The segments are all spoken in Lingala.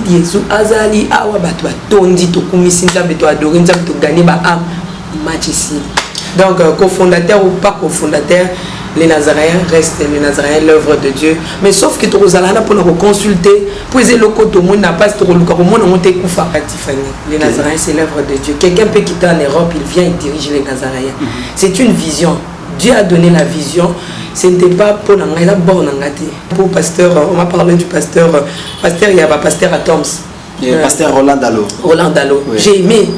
Yesu azali awa bato batondi to kumisi nzambe to adorer nzambe to gagner ba âme match ici. Donc cofondateur ou pas cofondateur, les Nazaréens restent les Nazaréens, l'œuvre de Dieu. Mais sauf que tu as pour nous consulter, pour les locaux, tout le monde n'a pas ce les Nazaréens, c'est l'œuvre de Dieu. Quelqu'un peut quitter en Europe, il vient, il dirige les Nazaréens. C'est une vision. Dieu a donné la vision. Ce n'était pas pour pour pasteur, on m'a parlé du pasteur, il y a un pasteur à Toms. Pasteur Roland Dalo. Roland Dalo. Oui. J'ai aimé.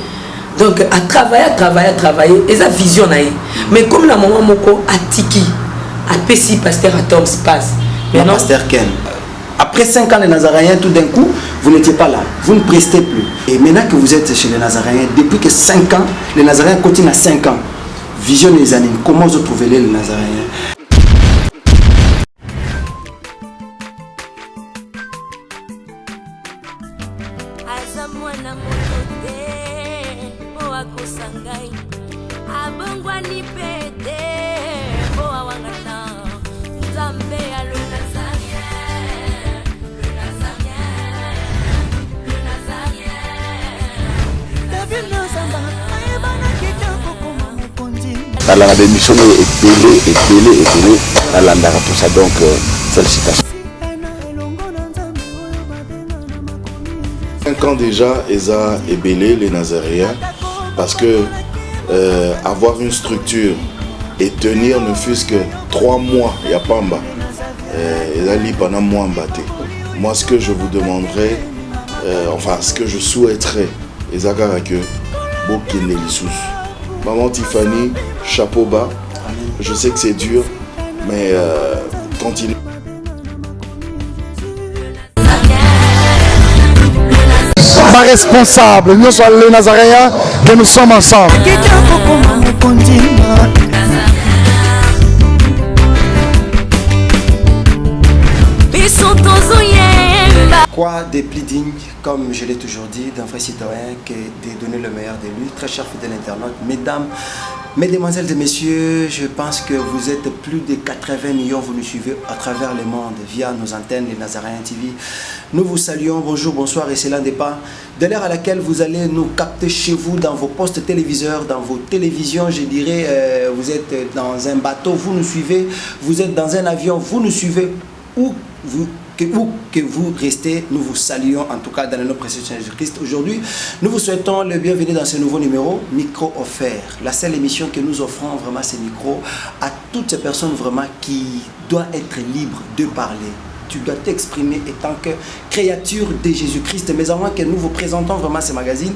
Donc, à travailler, et sa vision. Mais comme la maman Moko a tiki, à Pessi, pasteur à Toms passe. Maintenant, pasteur Ken. Après 5 ans les Nazaréens, tout d'un coup, vous n'étiez pas là. Vous ne prestez plus. Et maintenant que vous êtes chez les Nazaréens, depuis que 5 ans, les Nazaréens continuent à 5 ans. Vision les animes. Comment vous trouvez les Nazaréens? Dans la émission est belé, dans l'andara pour ça, donc félicitations. 5 ans déjà, Eza est belé, les Nazaréens, parce que avoir une structure et tenir ne fût-ce que 3 mois, il n'y a pas en bas. Eza li pendant moi en bâté. Moi, ce que je vous demanderais, enfin, ce que je souhaiterais, Eza que Bokele Lissous. Maman Tiffany, chapeau bas. Je sais que c'est dur, mais continue. Pas responsable, nous sommes les Nazaréens, que nous sommes ensemble. Quoi de plus digne, comme je l'ai toujours dit, d'un vrai citoyen que de donner le meilleur de lui. Très cher fidèle internaute, mesdames, mesdemoiselles et messieurs, je pense que vous êtes plus de 80 millions, vous nous suivez à travers le monde via nos antennes, les Nazaréens TV. Nous vous saluons, bonjour, bonsoir, et c'est l'un des pas de l'heure à laquelle vous allez nous capter chez vous, dans vos postes téléviseurs, dans vos télévisions, je dirais, vous êtes dans un bateau, vous nous suivez, vous êtes dans un avion, vous nous suivez, où que vous restez, nous vous saluons en tout cas dans le nom précieux de Jésus-Christ. Aujourd'hui, nous vous souhaitons le bienvenu dans ce nouveau numéro, Micro offert. La seule émission que nous offrons vraiment ces micros à toutes ces personnes vraiment qui doivent être libres de parler. Tu dois t'exprimer étant que créature de Jésus-Christ. Mais avant que nous vous présentons vraiment ces magazines,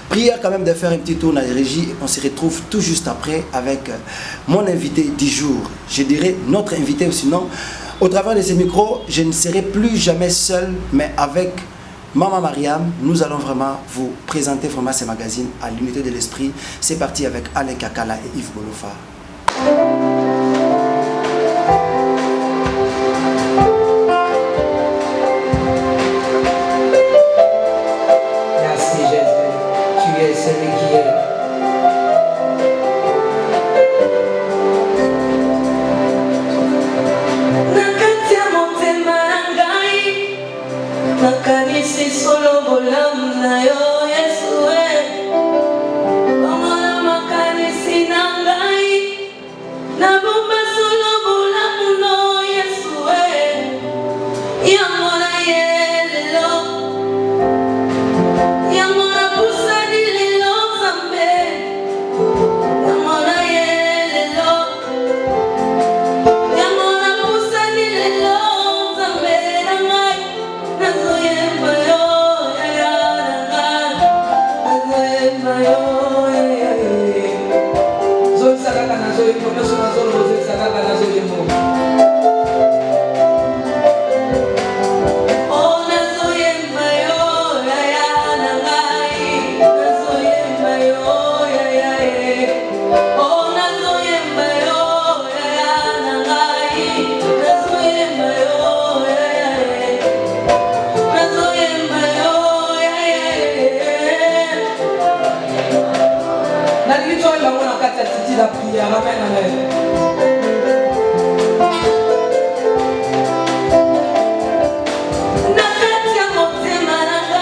prière quand même de faire un petit tour dans la régie et on se retrouve tout juste après avec mon invité du jour. Je dirais notre invité ou sinon, au travers de ces micros, je ne serai plus jamais seul, mais avec Maman Mariam, nous allons vraiment vous présenter vraiment ces magazines à l'unité de l'esprit. C'est parti avec Alain Kakala et Yves Bolofa. Merci Jésus, tu es celui qui est. Nakanisi solo bolam na yo Yesu Omala makanisi nangai na bomba solo bolam no Yesu Yamona yelelo Yamona pusani lelo zambe Yamona yelelo Yamona pusani lelo zambe nangai La prière, amen, amen. Nakatia motema nanga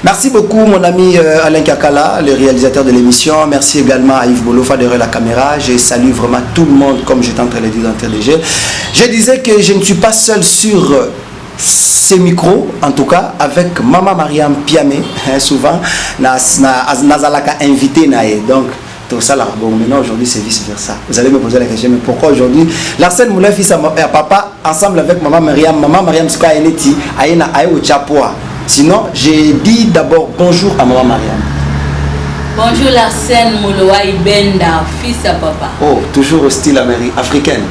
Merci beaucoup mon ami Alain Kakala, le réalisateur de l'émission. Merci également à Yves Bolofa derrière la caméra. Je salue vraiment tout le monde comme j'étais en train de le dire dans TDG. Je disais que je ne suis pas seul sur ces micros, en tout cas avec Maman Mariam Piamé, souvent Nazalaka invité nae. Donc tout ça là, bon maintenant aujourd'hui c'est vice versa. Vous allez me poser la question, mais pourquoi aujourd'hui Larsen Moulin fils à papa ensemble avec Maman Mariam Ska Eneti Aïna Aïe au Chapoa. Sinon, j'ai dit d'abord bonjour à Maman Mariam. Bonjour Larsen Mouloua Ibenda, fils à papa. Oh, toujours au style africain.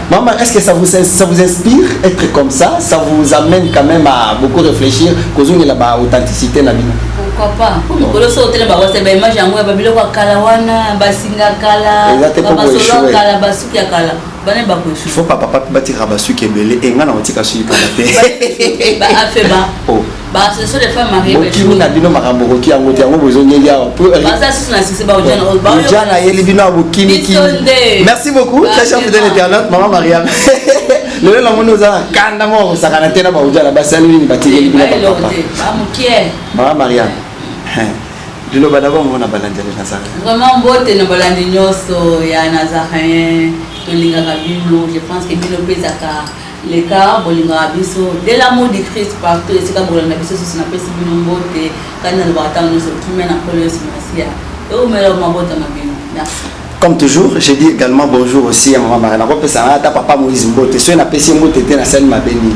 Maman, est-ce que ça vous inspire être comme ça? Ça vous amène quand même à beaucoup réfléchir qu'aux une là-bas authenticité na bino? Pourquoi pas? Pour nous colosso au télé bah c'est ben moi j'aimerais babilo kwa kalawana basinga kala basolo kala basuki kala bane ba ko il faut pas papa batira basuki belé et ngana otika suki kala te ba afeba oh bah ce sont les femmes mariées qui na bino makambo ko ki yango te yango bozonye ya bah ça c'est na sisi ba ojana yeli bino abukimi ki. Merci beaucoup très cher fidèle internaute Maman Mariam. Le la mono za kanda mo sakana tena ba ojala basali ni batiki bino papa ba mukie Maman Mariam. Dilo badabo mona balandele Nazaré. Vraiment mbote na balandi nyoso ya Nazaré tolinga kabino, je pense que bino pesaka les cas bolinga biso de l'amour de Christ partout et c'est comme bolanda biso c'est na pesi bino mbote kana le batang nous qui mène à coller sur masia. Et au meilleur mbote na bino. Merci. Comme toujours, j'ai dit également bonjour aussi à Maman Mariam. Papa Moïse Mbote. Soyez na pesi mbote te na scène ma béni.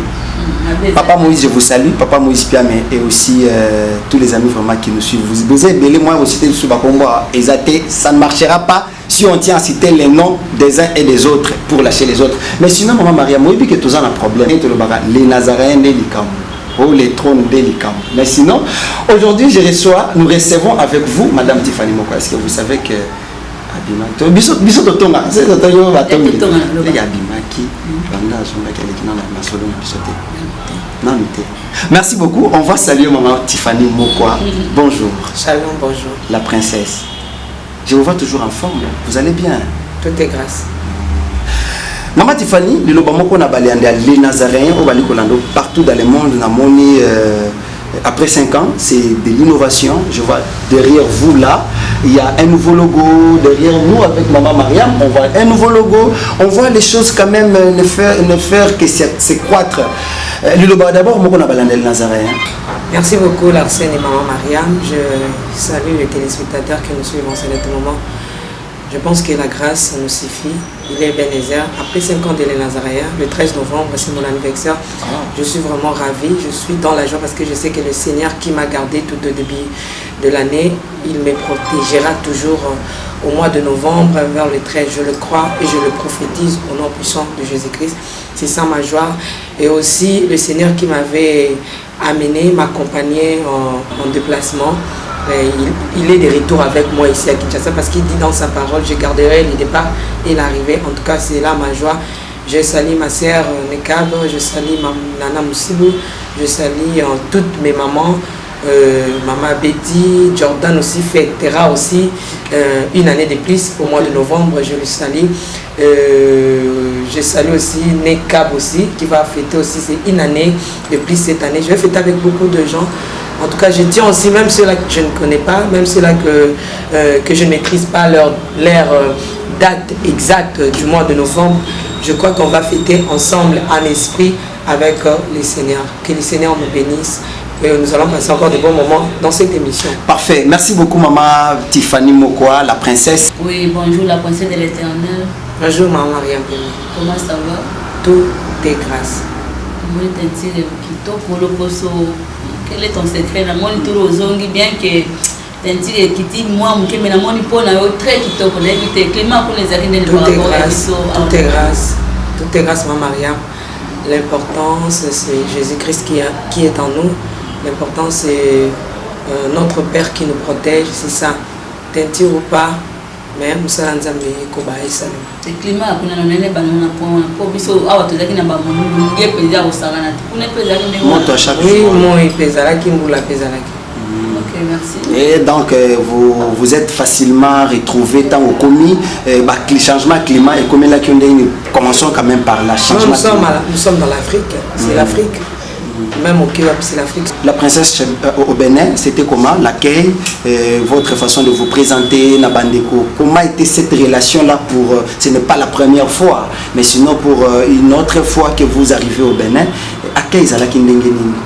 Papa Moïse, je vous salue. Papa Moïse Piamé et aussi tous les amis vraiment qui nous suivent. Vous avez belé moi aussi le Soubakomba. Ça ne marchera pas si on tient à citer les noms des uns et des autres pour lâcher les autres. Mais sinon, Maman Mariam, moi, que tous en a problème. Les Nazaréens des Likam. Oh, les trônes des Likam. Mais sinon, aujourd'hui, nous recevons avec vous, Madame Tiffany Moko. Est-ce que vous savez que biso totonga c'est totonga batongi ya bimaki banda zonga kele kina na masolo na biso te non te. Merci beaucoup, on va saluer Maman Tiffany Moko. Bonjour. Shalom, bonjour. La princesse. Je vous vois toujours en forme, vous allez bien? Tout est grâce. Maman Tiffany, le loba moko na baliande les Nazaréens au bali kolando partout dans le monde na moni après 5 ans, c'est de l'innovation. Je vois derrière vous là, il y a un nouveau logo. Derrière nous, avec Maman Mariam, on voit un nouveau logo. On voit les choses quand même ne faire que s'accroître. D'abord, on a balandé le Nazaréen. Merci beaucoup Larsen et Maman Mariam. Je salue les téléspectateurs qui nous suivent en ce moment. Je pense que la grâce nous suffit. Il est Ebenezer. Après 5 ans de les Nazaréens, le 13 novembre, c'est mon anniversaire. Je suis vraiment ravie. Je suis dans la joie parce que je sais que le Seigneur qui m'a gardé tout au début de l'année, il me protégera toujours au mois de novembre vers le 13. Je le crois et je le prophétise au nom puissant de Jésus-Christ. C'est ça ma joie. Et aussi le Seigneur qui m'avait amené, m'accompagner en déplacement. Il est de retour avec moi ici à Kinshasa parce qu'il dit dans sa parole, je garderai le départ et l'arrivée. En tout cas, c'est là ma joie. Je salue ma sœur Nekab, je salue ma Nana Moussibou, je salue toutes mes mamans, Maman Betty, Jordan aussi fêtera aussi une année de plus au mois de novembre, je le salue. Je salue aussi Nekab aussi qui va fêter aussi, c'est une année de plus cette année. Je vais fêter avec beaucoup de gens. En tout cas, je tiens aussi, même ceux-là que je ne connais pas, même ceux-là que je ne maîtrise pas leur date exacte du mois de novembre, je crois qu'on va fêter ensemble en esprit avec les Seigneurs. Que les Seigneurs nous bénissent. Et nous allons passer encore de bons moments dans cette émission. Parfait. Merci beaucoup, Maman Tiffany Moko, la princesse. Oui, bonjour, la princesse de l'Éternel. Bonjour, Maman Mariam. Comment ça va? Tout est grâce. Quel est ton secret? La moni tout rozongi bien que tentire kiti moi mke mais la moni pona yo très kitoko na éviter climat pour les arines de tout est grâce. Tout est grâce, Maman Mariam. L'important c'est Jésus-Christ qui est en nous. L'important c'est notre Père qui nous protège, c'est ça. Tentire ou pas, mais musala nzambe ko ba isala. Le climat kuna na nene banana po biso awa tozaki na ba monu nge peza ko sangana. Kuna peza ki moto à chaque oui, moi pezala ki mbula pezala ki. OK, merci. Et donc vous êtes facilement retrouvé tant au commis changement climat et comme là qui on dit commençons quand même par la changement. Nous sommes dans l'Afrique, c'est l'Afrique. même au Kenya, c'est l'Afrique. La princesse au Bénin, c'était comment l'accueil, votre façon de vous présenter, Nabandeko? Comment était cette relation-là pour, ce n'est pas la première fois, mais sinon pour une autre fois que vous arrivez au Bénin,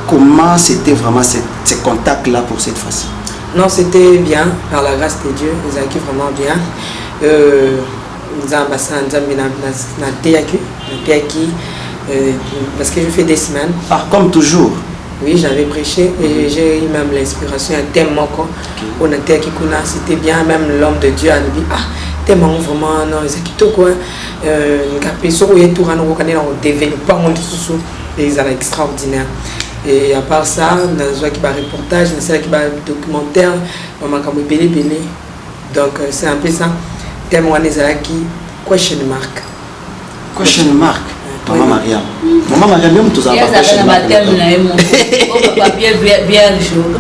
comment c'était vraiment ces contacts-là pour cette fois-ci? Non, c'était bien, par la grâce de Dieu, ils ont vraiment bien. Parce que je fais des semaines. Ah, comme toujours? Oui, j'avais prêché et j'ai eu même l'inspiration, un thème moko. On était qui c'était bien, même l'homme de Dieu a dit ah, thème vraiment non, c'est qui quoi. Ngapé so y tout rano kanela on développe pas mon sous ils sont extraordinaires. Et à part ça, dans qui va reportage, dans celle qui va documentaire, on m'a comme belé. Donc c'est un peu ça. Thème on est qui question mark. Question mark. Maman Mariam. Maman Mariam, même tous en question mark. Comme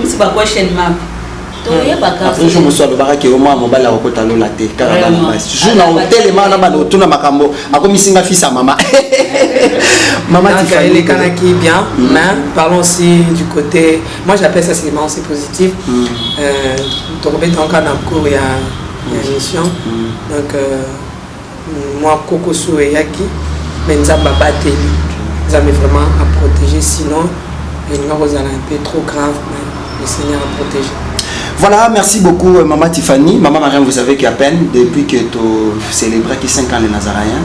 c'est pas question mark. Après je me suis dit que au moins mon bal a recoté la tête caravane je na hôtel ma na ba to na makambo akomisinga fils à maman maman elle est kanaki bien mais parlons aussi du côté moi j'appelle ça c'est positif to remettre en cas cours il y a émission donc moi Coco Soué Yaki mais nous avons battu nous avons vraiment à protéger sinon il y a un peu trop grave mais le Seigneur a protégé. Voilà, merci beaucoup Maman Tiffany. Maman Mariam, vous savez qu'à peine depuis que tu célébrais 5 ans les Nazaréens,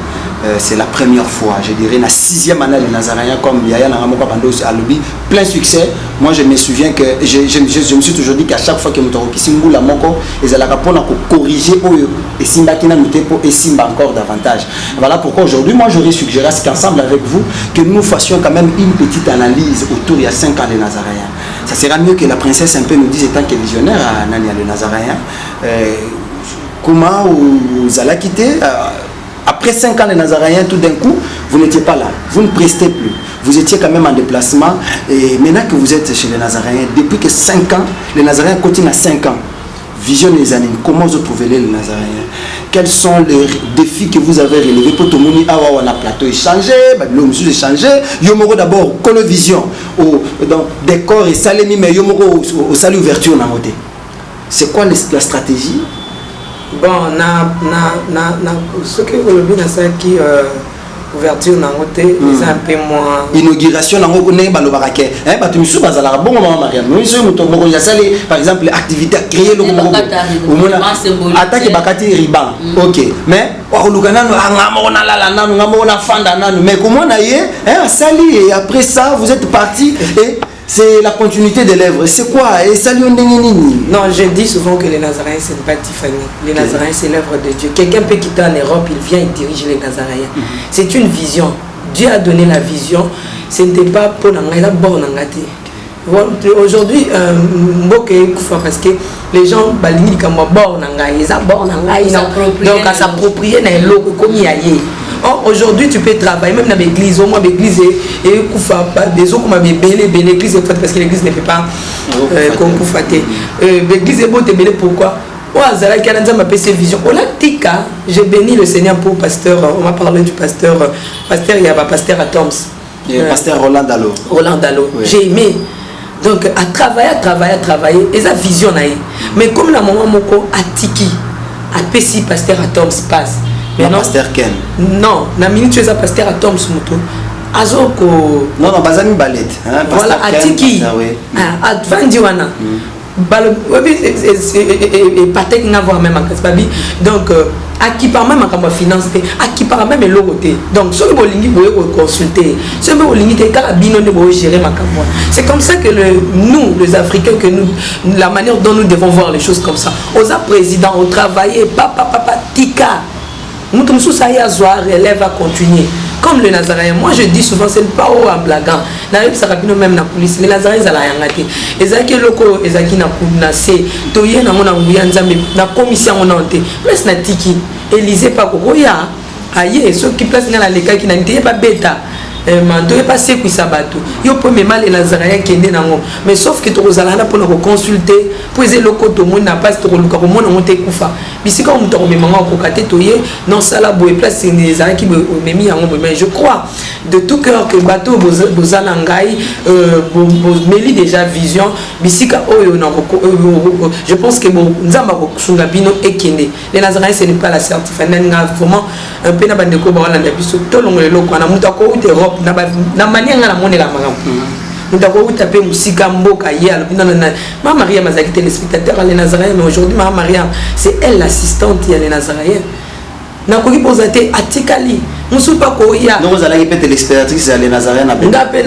c'est la première fois, je dirais, la 6e année les Nazaréens, comme Yaya Naramoka Bando à Lobby, plein succès. Moi je me souviens que je me suis toujours dit qu'à chaque fois que nous avons Simbu la Moko, ils allaient répondre pour corriger et Simba qui n'a noté pour et Simba encore davantage. Voilà pourquoi aujourd'hui, moi j'aurais suggéré qu'ensemble avec vous, que nous fassions quand même une petite analyse autour il y a 5 ans les Nazaréens. Ça sera mieux que la princesse un peu nous dise étant qu'elle est visionnaire à Nania le Nazaréen. Comment vous allez quitter après 5 ans les Nazaréens, tout d'un coup, vous n'étiez pas là. Vous ne prestez plus. Vous étiez quand même en déplacement. Et maintenant que vous êtes chez les Nazaréens, depuis que 5 ans, les Nazaréens continuent à 5 ans. Vision les années. Comment vous trouvez les Nazaréens? Quels sont les défis que vous avez relevés pour tout le monde? On a plateau échangé, l'homme échangé. Yomoro d'abord, Colo Vision, dans décor et salémi, mais Yomoro au salut ouverture dans côté. C'est quoi la stratégie? Bon, ce que vous le dites, c'est qui ouverture dans côté, c'est un peu moins. Inauguration dans côté, balobarake. Bah tu me suis basé là, bon maman Mariam. Nous sommes par exemple activité créer le moment. Attaque bakati riban. Ok. Mais mais comment on a eu sali et après ça vous êtes parti et c'est la continuité des lèvres. C'est quoi? Et salut non, je dis souvent que les Nazaréens, ce n'est pas Tiffany. Les Nazaréens, c'est l'œuvre de Dieu. Quelqu'un peut quitter en Europe, il vient, il dirige les Nazaréens. C'est une vision. Dieu a donné la vision. Ce n'était pas pour la borne. Aujourd'hui, parce que les gens donc à s'approprier dans l'eau comme il y a. Aujourd'hui, tu peux travailler même dans l'église, au moins l'église et des eaux comme l'église est faite parce que l'église ne peut pas concoufater. L'église est beau, pourquoi? J'ai béni le Seigneur pour pasteur. On m'a parlé du pasteur. Pasteur, il y a un pasteur à Toms. Pasteur Roland Dalo. Roland Dalo. Oui. J'ai aimé. Donc, à travailler, et sa vision. Mais comme la maman Moko a tiki, à Pessi, pasteur à Toms passe. Non, pasteur Ken. Non, la minute tu es un pasteur à Toms Moutou. Azoko. Non, Bazami Ballet. Voilà, à tiki. À Vandiwana. Et Patek n'a voir même à Kaspabi. Donc, à qui par même à finance, à qui par même et l'autre. Donc, ce que vous voulez consulter, ce que vous voulez gérer ma caméra. C'est comme ça que nous, les Africains, que nous, la manière dont nous devons voir les choses comme ça. Aux présidents, au travail, papa, tika. Nous sommes ça y a relève à continuer. Comme le Nazaréen, moi je dis souvent, c'est pas en blaguant. Même la police, les Nazaréens, ils ont été. Ils ont été locaux, ils ont été nassés. Toye na mona nguyanzambe na commission onante. Place na tiki. Élysée pas koya. Aïe, ceux qui placent dans la l'école qui n'a pas bêta. manto et pas c'est qui sabato yo peut même les Nazaréens qui est nango mais sauf que tu rozalana pour nous consulter poser le côté monde n'a pas to luka ko mona monte kufa bisika on to même manga ko kate toye non sala boy place c'est les Nazaréens qui memi yango mais je crois de tout cœur que bateau bozana ngai meli déjà vision bisika oyo na je pense que bon nzamba ko sunga bino ekende les Nazaréens ce n'est pas la certificat vraiment un peu na bandeko ba wala biso to longolo ko na muta ko ute Europe na manière na mone la makambo mutako utape musika mboka ye alobina na Mama Maria mazaki téléspectateur les Nazaréens mais aujourd'hui Mama Maria c'est elle l'assistante ya les Nazaréens na ko kiposate atikali musu pa ko ya donc vous allez répéter l'expérience les Nazaréens na ngape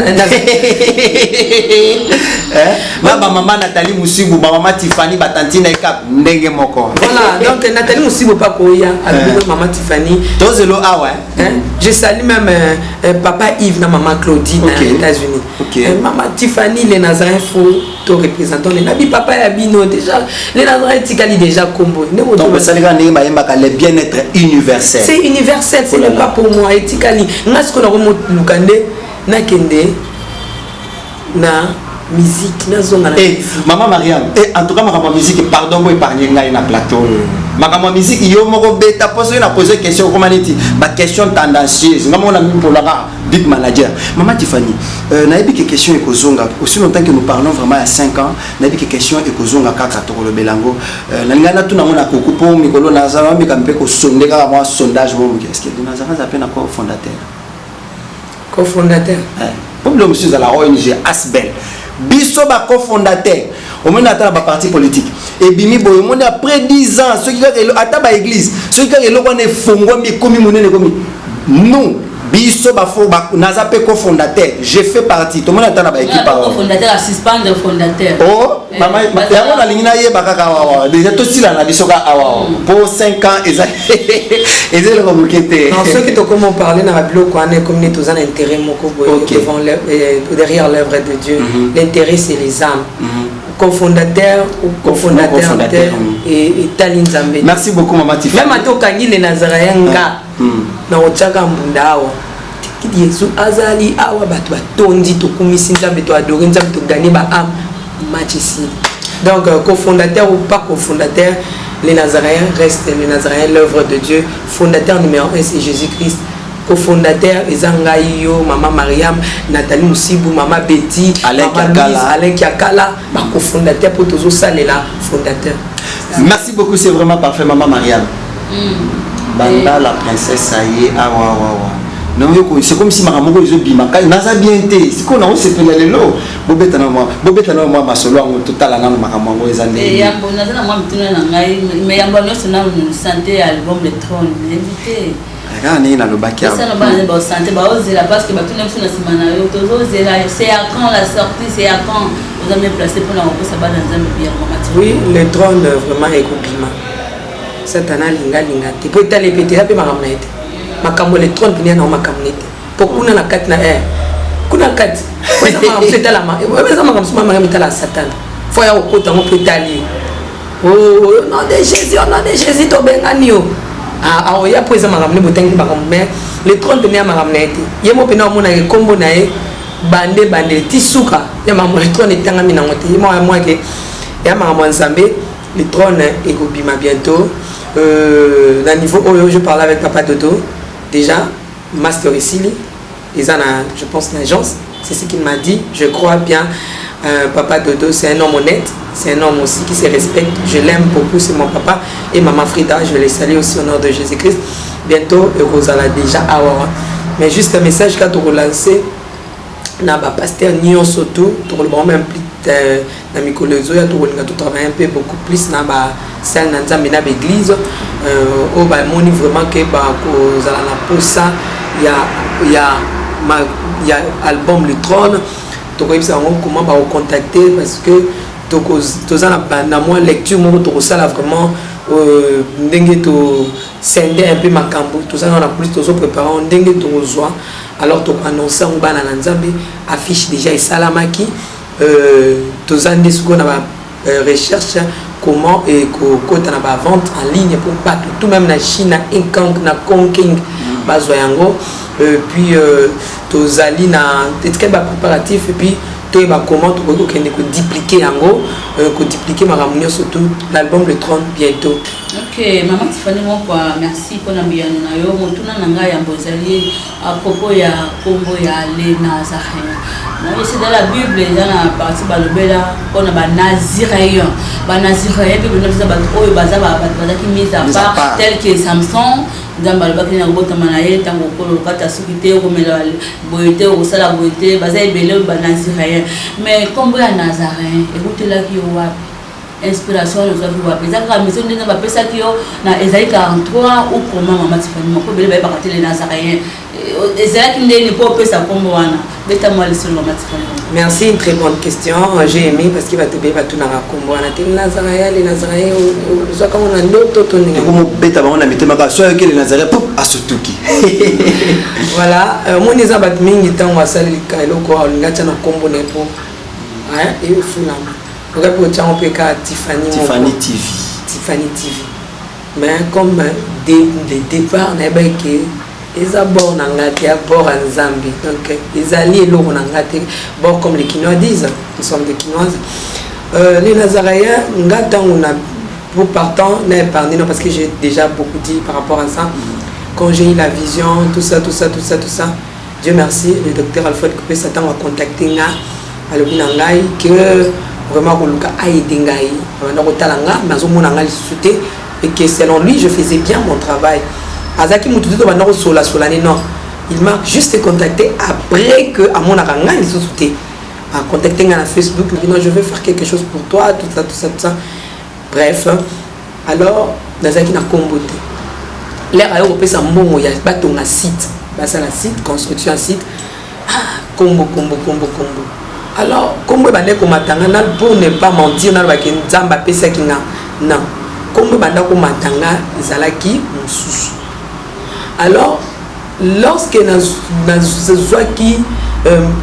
na maman Nathalie Moussibou maman Tiffany batantine ekap ndenge moko voilà donc Nathalie Moussibou pa ko ya alobina maman Tiffany tozelo awa je salue même papa Yves na maman Claudine aux États-Unis maman Tiffany les Nazaréens faut to représentant les nabi papa ya bino déjà les Nazaréens tikali déjà combo donc ça les gars le bien-être universel c'est universel c'est même pas pour moi etikali ngasko na ko lukande na kende na musique na zonga na maman Mariam en tout cas ma musique pardon moi épargner ngai na plateau ma musique yo moko beta poser na poser question comment dit ma question tendancieuse ngamo na pour la big manager maman Tiffany na ebi que question ekozonga aussi longtemps que nous parlons vraiment à 5 ans na ebi que question ekozonga kaka to lo belango na ngana tuna mona kokupo mikolo na za mi kampe ko sondeka moi sondage bon qu'est-ce que na za za peine cofondateur problème monsieur à la ONG Asbel biso ba cofondateur au moins atteint ba parti politique et bimi boy monde après 10 ans ceux qui ata ba église ceux qui le connaît fongo mi komi monene komi non biso ba fo ba naza pe cofondateur j'ai fait partie tout le monde atteint ba équipe par cofondateur à suspendre fondateur oh maman ya on a lingina ye ba kaka wa déjà tout sila na biso ka awa pour 5 ans et le remoquete non ceux qui te comment parler na rablo ko ane comme tous en intérêt moko devant derrière l'œuvre de Dieu l'intérêt c'est les âmes cofondateur ou cofondateur et Talin Zambé. Merci beaucoup maman Tiffany. Même ato kangi les Nazaréens nga na ochaka mbunda awa. Tiki Yesu azali awa batu batondi to kumisi Nzambe to adorer Nzambe to gagner ba âme match ici. Donc cofondateur ou pas cofondateur, les Nazaréens restent les Nazaréens l'œuvre de Dieu. Fondateur numéro 1 c'est Jésus-Christ. Cofondateur Ezangaïo, Maman Mariam, Nathalie Moussibou, Maman Betty, Alain Kiakala, cofondateur pour tous ça les là fondateur. Merci beaucoup, c'est vraiment parfait Maman Mariam. Banda la princesse ça y est, ah ouais. Non, c'est comme si Maman Moko bima, naza bien été, c'est qu'on a aussi fait les lots. Bobetana moi ma solo en total en Maman Moko ezande. Et ya bonazana moi mituna ngai, mais ya bonno sona santé album le trône, l'invité. Regardez na lobaki. Ça na bana ba santé ba ozela parce que ba tout na simana yo tozo zela c'est à quand la sortie c'est à quand vous avez placé pour la repose ba dans un bien moment. Oui, le trône vraiment écoupement. Cette année linga te peut aller péter là pe makamna été. Makambo le trône penia na makamna été. Pokuna na kat na kuna kat. Kwa sababu c'est la ma. Ouais ça makam suma makam la satan. Faut ya okota mo peut aller. Oh non de Jésus to benganio. Ah il y a présent maramne botengi makambo mais le trône penia makamna été. Yemo pena mo na kombo na e bande tisuka ya makambo le trône etanga mina ngote. Moi que ya makambo Nzambe le trône ekobima bientôt. D'un niveau où je parlais avec Papa Dodo, déjà, Master ici, je pense l'agence, c'est ce qu'il m'a dit. Je crois bien, Papa Dodo, c'est un homme honnête, c'est un homme aussi qui se respecte. Je l'aime beaucoup, c'est mon papa. Et Maman Frida, je les salue aussi au nom de Jésus-Christ. Bientôt, Rosala déjà à Awa. Mais juste un message quand on relancer, na ba pasteur Nyon Soto, pour le moment même plus na mikolozo ya to travailler un peu beaucoup plus na ba salle na nzambe na église au ba moni vraiment que ba ko zala na posa il y a album le trône to ko ibsa comment ba contacter parce que to zala na moi lecture mo to sala vraiment ndenge to sender un peu makambo tout ça on a plus to so préparer ndenge to joie alors to annoncer on ba na nzambe affiche déjà et salamaki tozande suko na ba recherche comment et kota na ba vente en ligne pour pas tout même na Chine na Hong Kong na Kong King bazo yango puis tozali na etika ba préparatif et puis toi bah comment tu peux dupliquer en gros dupliquer ma réunion surtout l'album le 30 bientôt. Ok, maman Tiffany Mokwa, merci pour la bien na yo motuna nanga ya mbozali à propos ya kombo ya les Nazaréens. Non, c'est dans la Bible dans la partie balobela on a ba Nazaréen puis on a ba oyo baza ki mise à part tel que Samson dans balobaki na bota manaye tango kolo kata sukite ko mela boyete o sala boyete baza ebele ba Nazaréen mais kombo ya Nazaréen écoutez là qui wa inspiration nous avons vu après ça quand maison de na pesa ki yo na Esaïe 43 ou comment maman Tiffany Moko bele ba bakate les Nazaréens Esaïe qui ndeni po pesa kombo wana beta moi le sur maman Tiffany. Merci, une très bonne question. J'ai aimé parce qu'il va te bien tout na kombo wana te Nazaréens les Nazaréens soit comme on a d'autres tourner comme beta on a mis maka soit que les Nazaréens pop asutuki. Voilà, mon eza bat mingi tango asali eloko alinga na kombo ne po hein et fulama. On pour on peut Tiffany TV. Tiffany TV. Mais comme dès le départ on a que ils abordent n'angate bord en Zambie. Donc ils allient l'eau n'angate bord comme les Quinois disent. Nous sommes des Quinoises. Les Nazaréens ngata on a pour partant n'est pas non parce que j'ai déjà beaucoup dit par rapport à ça. Quand j'ai eu la vision, tout ça. Dieu merci, le docteur Alfred Coupé Satan m'a contacté à l'Obinangaï que vraiment a aidé ngai et que selon lui je faisais bien mon travail. Azaki mututo banako sola non, il m'a juste contacté après que à mon aranga il soutient a contacté na Facebook il dit non je vais faire quelque chose pour toi tout ça. Bref, alors nazaki na kombote l'air ayo pesa mbongo ya batonga site basa la site construction site kombo. Alors, comme vous avez matanga pour ne pas mentir, na baki nzamba pesa kinga non. Comme vous avez matanga zalaki mususu. Alors, lorsque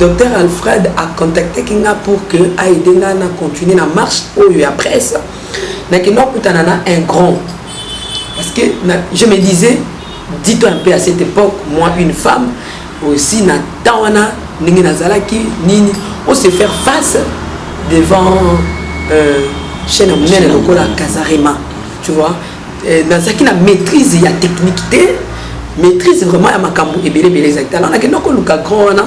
docteur Alfred a contacté kinga pour que aider na continuer la marche au après ça, na kino kutanana un grand. Parce que je me disais, dis-toi un peu à cette époque, moi une femme aussi na tawana ningi nazalaki nini on se faire face devant chaîne monnaie lokola Kazarema tu vois nazaki na maîtrise ya technique maîtrise vraiment ya makambo ebele exact alors na kendo ko luka grand na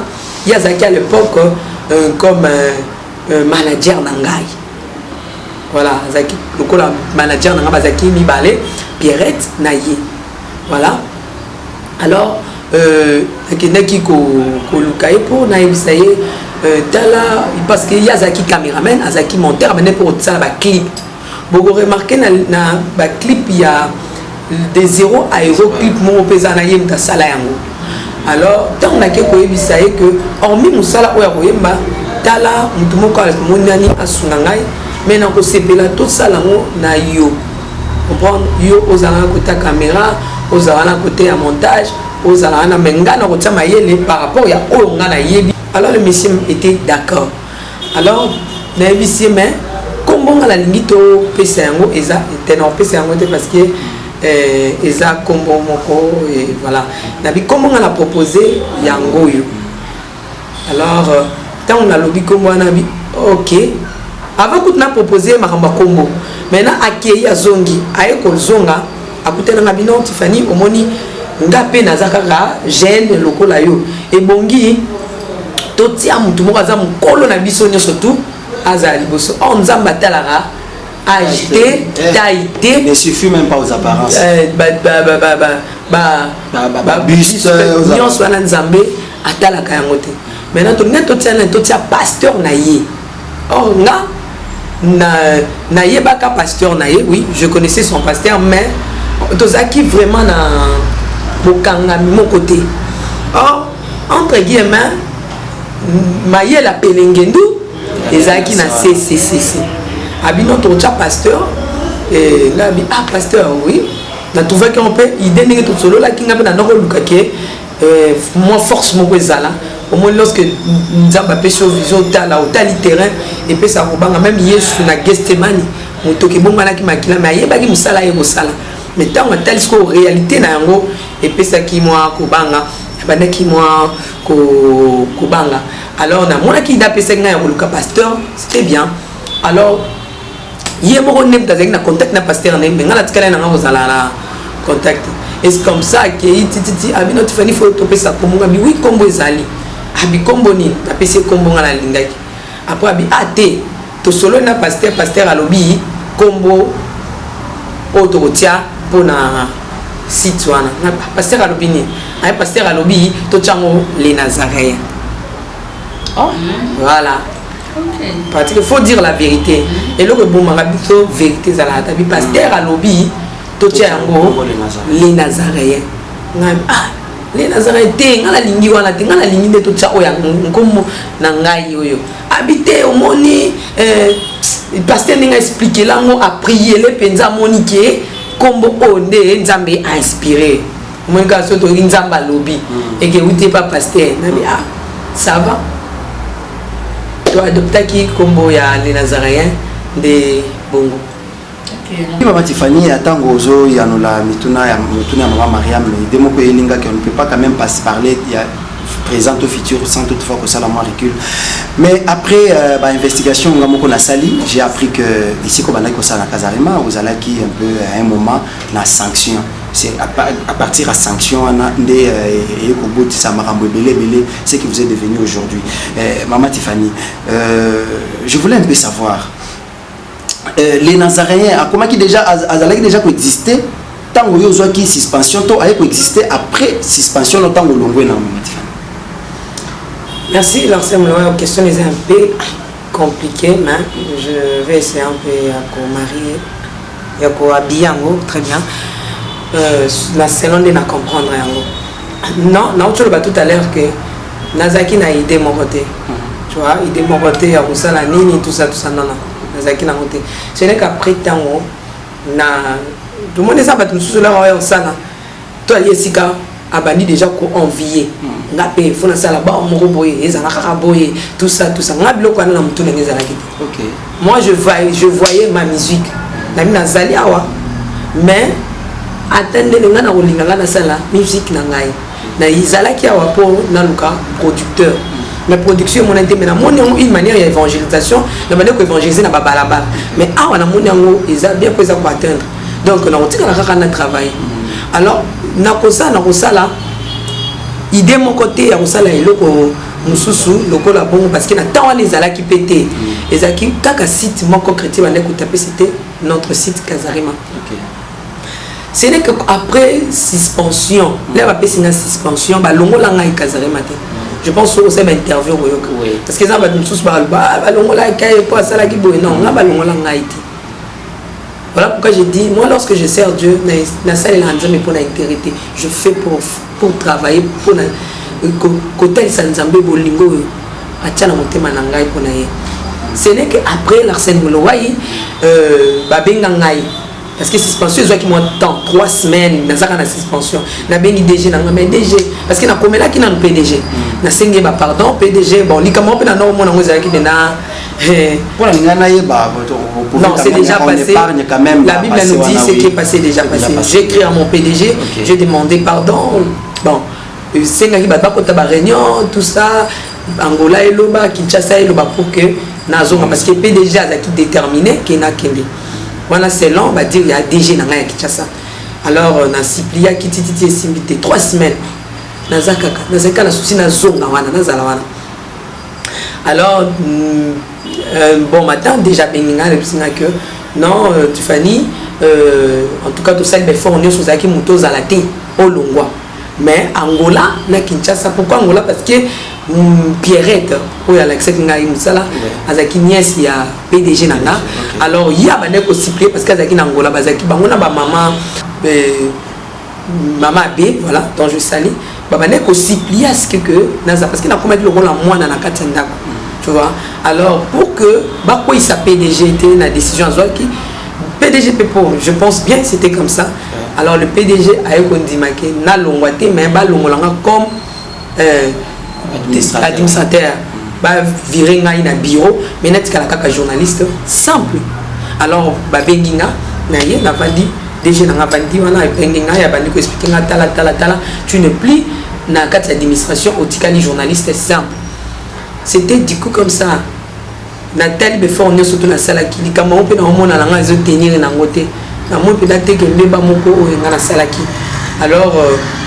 yazaki à l'époque comme manager nangai voilà zaki lokola manager nanga bazaki mibale Pierrette naye voilà alors akendaki ko lukaye pour na ebisaye tala parce que yazaki caméraman azaki monteur mais pour ça ba clip beaucoup remarqué na ba clip il y a de 0 à 0 clip mon pesa na yemta sala yango alors tant na ke ko ebisaye que hormis musala oya koyemba tala mutu moko monani asunga ngai mais na ko sepela tout ça lango na yo comprendre yo ozala côté caméra ozala côté à montage ozala na mengana ko tsama yele par rapport ya oyonga na yebi. Alors le monsieur était d'accord. Alors na monsieur mais comment la limito pesa yango eza tenor pesa yango parce que eza kombo moko et voilà na bi comment on a proposé yango yo. Alors tant on a lobby kombo na bi OK avant qu'on a proposé makamba kombo maintenant akei azongi ayeko zonga akutena na bino Tiffany omoni ngape nazakaka jeune lokola yo ebongi totia mutu moko aza mukolo na biso nyonso tu aza liboso on nzamba talaka agité taïté ne suffit même pas aux apparences buste nyonso wana nzambe atalaka yango te maintenant totia pasteur na ye or nga na yebaka pasteur na ye oui je connaissais son pasteur mais tozaki vraiment na bokangami mon côté. Or entre guillemets mayela pelengendu ezaki na CCCC abino tocha pasteur et là pasteur oui na trouvé qu'on peut idée n'est tout solo là qui n'a pas na noko lukake moi force mon ezala au moins lorsque nzamba peso vision tala au tali terrain et puis ça robanga même yesu na gestemani motoke bongana ki makila mais yebaki musala ye musala mais tant on tel ce réalité na yango et puis ça qui moi kobanga bandaki moi kobanga. Alors na mona ki d'apesa nga ya koluka pasteur, c'était bien. Alors hier moko ne tazaki na contact na pasteur na mais nga la tikala na nga ozala na contact. Et c'est comme ça que titi abino Tiffany faut topesa komunga bi oui kombo ezali. Abi kombo ni apesa kombo nga la lingaki. Après abi ate to solo na pasteur alobi kombo ototia pona site wana. Na pasteur alobi ni. Ay pasteur alobi to chango les Nazaréens. Oh, voilà. Okay. Parce qu'il faut dire la vérité. Et le bon marabito vérité ça la tabi pasteur à lobby to tiango les Nazaréens. Les Nazaréens te ngala lingi wana te ngala lingi de to tia oya ngomo na ngai yoyo. Habiter au moni pasteur ninga expliquer là ngo a prier les penza monique kombo onde nzambe a inspiré. Moi ga so to nzamba lobby et que vous pas pasteur. Nabi ça va. Toi adopta qui combo ya les Nazaréens de Bongo. Okay. Maman Tiffany atango ozo ya no la mituna ya maman Mariam mais demo ko elinga qu'on ne peut pas quand même pas se parler il y a présent au futur sans toutefois que ça la moi recule. Mais après investigation ngamoko na sali, j'ai appris que ici comme on ça na Kazarima vous allez qui un peu à un moment la sanction. C'est à partir à sanction ce que vous êtes devenu aujourd'hui. Maman Tiffany, je voulais un peu savoir les Nazaréens comment qui déjà coexister tant que qui suspension to a coexister après suspension tant que longue na Maman Tiffany. Merci, la question est un peu compliquée mais je vais essayer un peu à marier et à habiller très bien. La selon de na comprendre non tu le tout à l'heure que Nazaki n'a idée mon côté tu vois idée mon côté à ça la nini tout ça non Nazaki n'a côté ce n'est qu'après temps na tout le monde ça va tout sur leur ça là toi Yesika abandi déjà ko envier ngapé fona ça là-bas mon boye ezala karaboye tout ça ngablo ko na mutu ngeza la kiti. OK, moi je voyais ma musique na mina zali awa mais attendez le ngana olinga ngana sala musique na ngai na izalaki awa po na luka producteur mais production mon inté mais na mon une manière d'évangélisation la manière que évangéliser na babalaba mais awa na mon yango eza bien pour ça pour atteindre donc na otika na kaka na travail alors na kosala idée mon côté ya kosala eloko mususu lokola bongo parce que na tant les alaki pété ezaki kaka site moko chrétien bande ko taper c'était notre site Kazarima. OK. Ce n'est qu'après suspension, là va passer une suspension, bah longo la ngai Kazarima. Je pense que c'est une interview parce que ça va nous tous parler bah longo la kai pas ça la qui boy non, là bah longo la ngai. Voilà pourquoi j'ai dit moi lorsque je sers Dieu na salle la nzambe pour la intégrité, je fais pour travailler pour na côté ça nzambe bolingo atana motema na ngai pour na ye. Ce n'est qu'après l'arsène molowai babenga ngai parce que suspension ils ont qui moi temps 3 semaines dans ça la suspension na bengi DG na mais DG parce que na komela qui na PDG na senge ba pardon PDG bon likamo pe na no mo na ngozala ki na pour la ngana yeba non c'est déjà passé la Bible nous dit ce qui est passé déjà passé. J'ai écrit à mon PDG, j'ai demandé pardon bon senga ki ba kota ba réunion tout ça Angola et Loba Kinshasa et Loba pour que nazonga parce que PDG a qui déterminé qui na kende. Voilà, c'est long, on va dire, il y a DG dans la Kinshasa. Alors, on a Siplia qui titi simité 3 semaines. Nazaka, nazaka na souci na zonga wana nazala. Alors, bon matin déjà benga le que non Tiffany en tout cas tout ça il faut on est sous aki muto zalate au Longwa. Mais Angola na Kinshasa pourquoi Angola parce que Pierrette où il y a l'accès ngai musala azaki nièce ya PDG nanga alors il y a bané ko siplier parce que azaki na Angola bazaki bangona ba maman maman B voilà dont je salue ba bané ko siplier à ce que naza parce que na commettre le rôle en moi na katenda tu vois alors pour que ba ko il sa PDG était na décision azwaki PDG Pepo je pense bien c'était comme ça alors le PDG a eu kondimake na longwate mais ba longolanga comme administrateur ba virer ngai na bureau mais net kala kaka journaliste simple alors ba benginga na ye na vandi déjà na vandi wana benginga ya bandi ko expliquer nga tala tu ne plus na carte d'administration au tikali journaliste simple. C'était du coup comme ça. Nathalie Befort on est surtout la salle qui dit comment on peut dans monde na zo tenir na ngote. Na moi peut-être que mbeba moko o na salle qui. Alors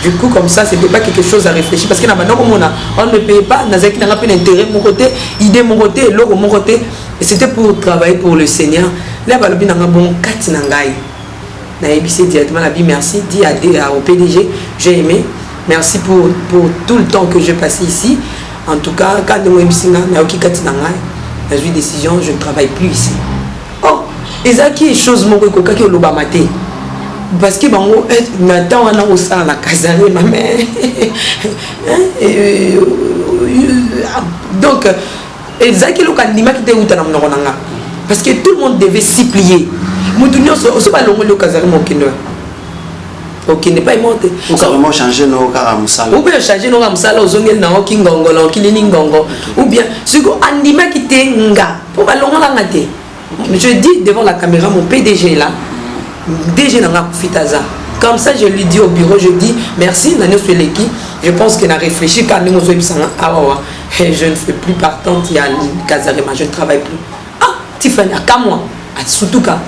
du coup comme ça c'était pas quelque chose à réfléchir parce que na bana comme on ne paye pas na zaki na pas d'intérêt mon côté, idée mon côté, logo mon côté et c'était pour travailler pour le Seigneur. Là ba lobi na bon kati na ngai. Na ebisi directement la vie merci dit au PDG, j'ai aimé. Merci pour tout le temps que j'ai passé ici. En tout cas, quand je suis dans une décision, je ne travaille plus ici. Oh, et ça qui est chose mon coca qui est l'obamaté. Parce que bon, Nathan on a aussi la caserne ma mère. Donc, et ça qui est le candidat qui était où t'as parce que tout le monde devait s'y plier. Moutounio so pas le caserne mon kinder. Ok, n'est pas monté. Ou carrément changer nos karamusala. Ou bien changer nos karamusala aux ongles na okingongo, l'okilingongo. Ou bien ce qu'on anima qui tenga pour ballon la maté. Je dis devant la caméra mon PDG là. DG n'a fitaza. Comme ça je lui dis au bureau, je dis merci Nano sur l'équipe. Je pense qu'il a réfléchi quand nous sommes je ne fais plus partante il y a Kazarema, je ne travaille plus. Ah, Tiffany, à moi, à Soutouka.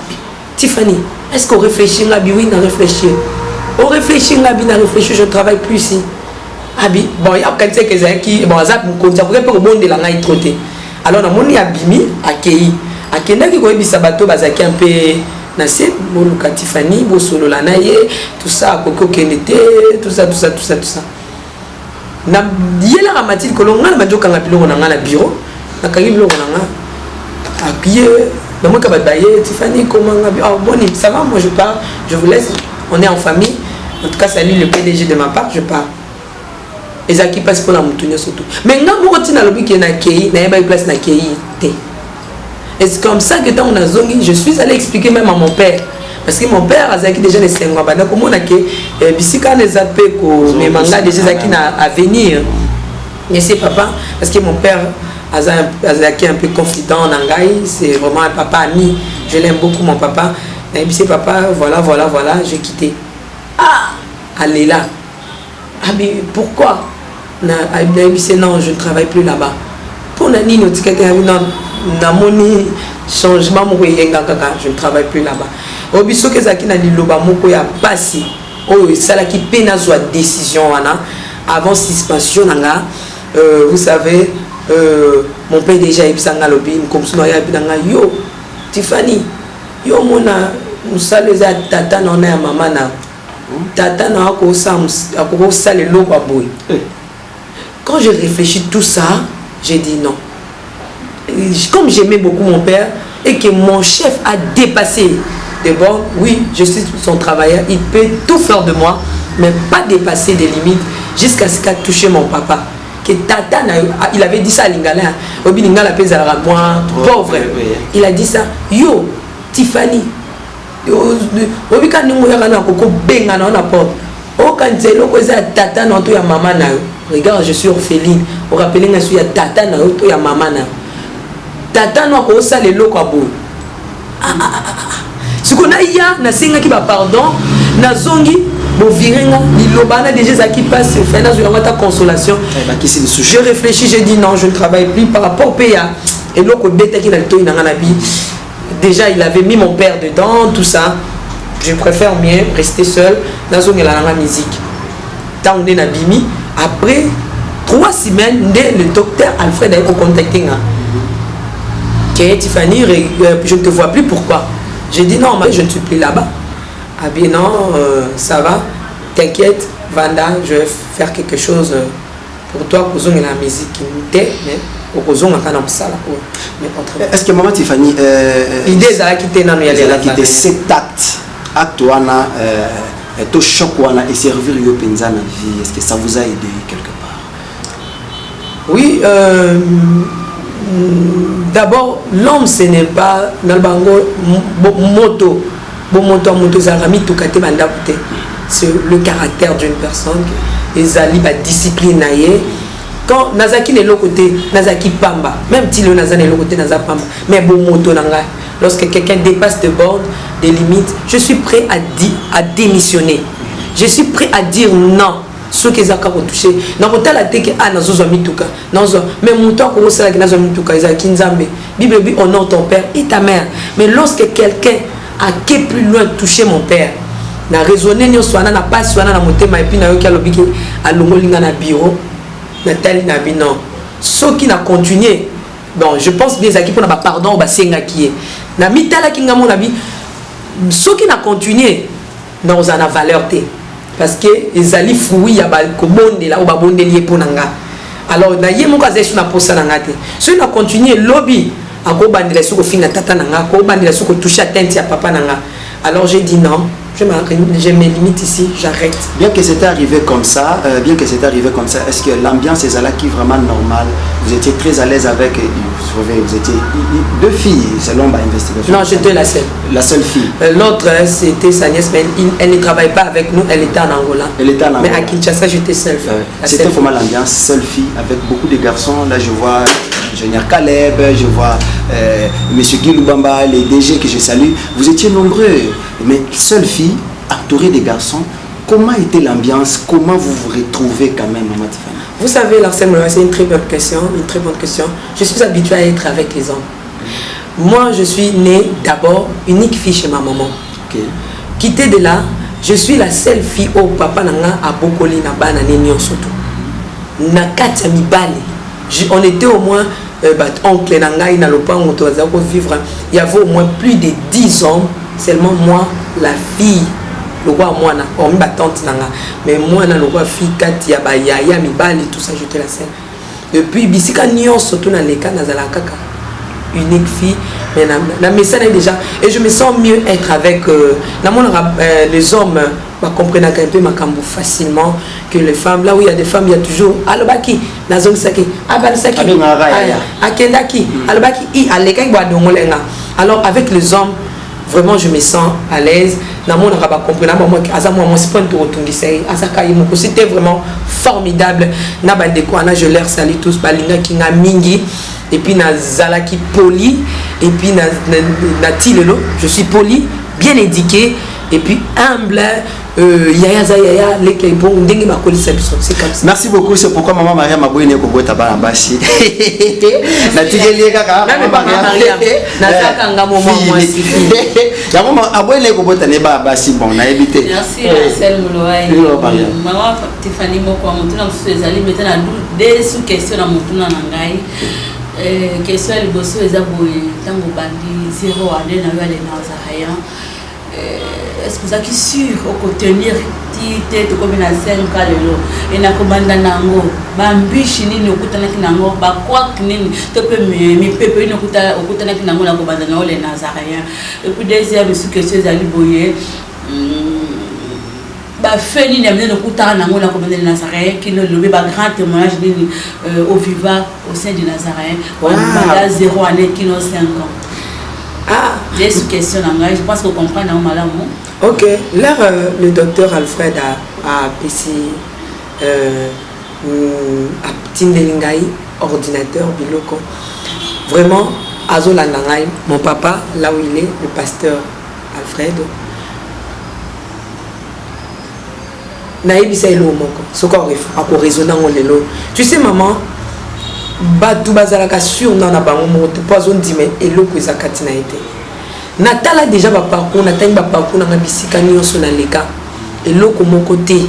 Tiffany, est-ce qu'on réfléchit là? Oui, on réfléchit. On réfléchit là, on réfléchit, je ne travaille plus ici. Abi, bon, il y a quelqu'un qui bon, ça pourrait pas au monde de la naïe trotté. Alors, on a mon abimi à Kei. À Kenda qui connaît Bisabato, Bazaki un peu Nassé, Moluka Tiffany, Bosolo la naïe, tout ça, Coco Kenete, tout ça. Na yela ramati ko longa na majoka ngapilo na la bureau na kangibilo na appuyer na moi ka baye Tiffany comment ngabi oh bon ça va moi je pars je vous laisse on est en famille en tout cas salut le PDG de ma part je pars et ça qui passe pour la moutonio surtout mais nga mo tina lobi ki na kei na yeba place na kei té et c'est comme ça que tant on a zongi je suis allé expliquer même à mon père parce que mon père a déjà les 5 mois comme on a que bisika les appels ko mes mangas déjà qui à venir mais c'est papa parce que mon père a un peu confident en Angaï c'est vraiment un papa ami je l'aime beaucoup mon papa et puis c'est papa voilà j'ai quitté ah allez là ah mais pourquoi non je ne travaille plus là-bas pour nani no tikaka non na moni changement mo je ne travaille plus là-bas obiso ke zaki na liloba moko ya pasi o sala ki pena zo décision wana avant suspension nanga vous savez mon père déjà ibsanga lobi comme ça ya bidanga yo Tiffany yo mona musale za tata na ya mama na tata na ko sa le lo kwa boy. Quand je réfléchis tout ça j'ai dit non. Comme j'aimais beaucoup mon père et que mon chef a dépassé des bornes, oui, je suis son travailleur, il peut tout faire de moi, mais pas dépasser des limites jusqu'à ce qu'il a touché mon papa. Que tata, il avait dit ça à Lingala, Obi Lingala pèsera moi, pauvre. Il a dit ça, yo, Tiffany, Obi quand nous avons koko benga na porte, oh quand c'est le cause tata na to ya maman na, regarde je suis orpheline, on rappelle que je suis tata na to ya maman na. Tata no ko sa le loko abo. Ce qu'on a hier na singa ki ba pardon na zongi bo virenga lilobana déjà qui passe fait dans une ta consolation. Je réfléchis, j'ai dit non, je ne travaille plus par rapport au PA et loko beta ki na to ina na bi. Déjà il avait mis mon père dedans tout ça. Je préfère mieux rester seul dans zongi la musique. Tant on est na bimi après 3 semaines le docteur Alfred a contacté nga. Tiffany, je ne te vois plus, pourquoi? J'ai dit non, je ne suis plus là-bas. Ah bien non, ça va, t'inquiète, Vanda, je vais faire quelque chose pour toi, pour la musique qui nous tait, mais pour est-ce que maman Tiffany, l'idée c'est qui était dans le cet acte tout choc et servir yo penza na vie, est-ce que ça vous a aidé quelque part? Oui, d'abord, l'homme ce n'est pas c'est le caractère d'une personne et Zali la discipline quand Nazaki est l'autre côté Nazaki Pamba même si le Nazan est l'autre côté Nazaki Pamba mais bon moto nanga lorsque quelqu'un dépasse de bornes des limites je suis prêt à démissionner je suis prêt à dire non ceux qui ont touché na kotala teke nazo mituka nazo mais monto ko sala ki nazo mituka ezaki nzambe Bible dit honore ton père et ta mère mais lorsque quelqu'un a qui plus loin touché mon père na raisonner ni soit na pas soit na motema et puis na yo ki alobiki alongolinga na bureau na tel na bino ceux qui n'a continué bon je pense bien zaki pour na pardon ba senga qui na mitala ki ngamo na bi ceux qui n'a continué dans une valeur té parce que les alliés fruits ya ba ko bonde là ou ba bonde lié pour nanga alors na yé mo ka zesu na posa nanga té ceux na continué lobby a ko bandela suko fina tata nanga ko bandela suko toucher atteinte ya papa nanga alors j'ai dit non je me limite ici, j'arrête. Bien que c'était arrivé comme ça, est-ce que l'ambiance est là qui est vraiment normale? Vous étiez très à l'aise avec, vous étiez deux filles selon ma investigation. Non, j'étais la seule. La seule fille. L'autre, c'était sa nièce, mais elle ne travaille pas avec nous, elle était en Angola. Elle était en Angola. Mais à Kinshasa, j'étais seule. C'était vraiment l'ambiance, seule fille, avec beaucoup de garçons. Là, je vois l'ingénieur Caleb, je vois M. Guy Lubamba, les DG que je salue. Vous étiez nombreux, mais seule fille, entourée de garçons. Comment était l'ambiance? Comment vous vous retrouvez quand même, Maman Tiffany? Vous savez, Larsen, c'est une très bonne question, Je suis habituée à être avec les hommes. Moi, je suis née d'abord unique fille chez ma maman. Okay. Quittée de là, je suis la seule fille au papa nanga à Bokoli na bana nenyo surtout. Na kati mibali. On était au moins oncle nanga ina lopango to azako vivre. Il y avait au moins plus de 10 hommes, seulement moi la fille. Le roi moi na on mi tante nanga mais moi na le roi fille kati ya ba yaya mibali tout ça j'étais la seule. Depuis bisika nyon surtout na leka nazala kaka unique fille mais na message déjà et je me sens mieux être avec les hommes comprennent un peu makambo facilement que les femmes. Là où il y a des femmes il y a toujours alobaki nazong saki abansaki akendaki alobaki i aleka ngwa dongolenga. Alors avec les hommes vraiment je me sens à l'aise. C'était vraiment formidable. Je leur salue tous. Et puis Zalaki poli. Et puis je suis poli, bien éduqué. Et puis humble. Merci beaucoup, c'est pourquoi maman Maria m'a bonné pour boire tabac. Merci Marcel Moulouaï. Maman Tiffany Moko, des sous-questions à mon tour en question elle bosse les abonnés tango bandi 0 année na les Nazaraya. Est-ce que ça qui sûr au contenir tête comme na 5 kalelo et na komanda nango bambishi nini okutana kinango ba kwa nini to pe mi pepe ni okutana kinango na komanda na les Nazaraya. Et puis deuxième question ezali boye ba feni na mene okutana nango na komanda les Nazaraya qui ne le ba grand témoignage nini au viva au sein du Nazaraya on a 0 année qui n'a 5 ans. Ah, des questions je pense que vous comprenez normalement. Ok, là le docteur Alfred a PC à Tindelingaï, ordinateur biloko. Vraiment, Azolandangaï, mon papa, là où il est, le pasteur Alfred. Naïbisa elo moko, soko ako raisonner ngolelo. Tu sais maman, batu bazalaka sur na bango moto pas on dit mais eloko ezakati na été. Natala déjà ba parcours natanga ba parcours na bisika nyonso na leka eloko moko te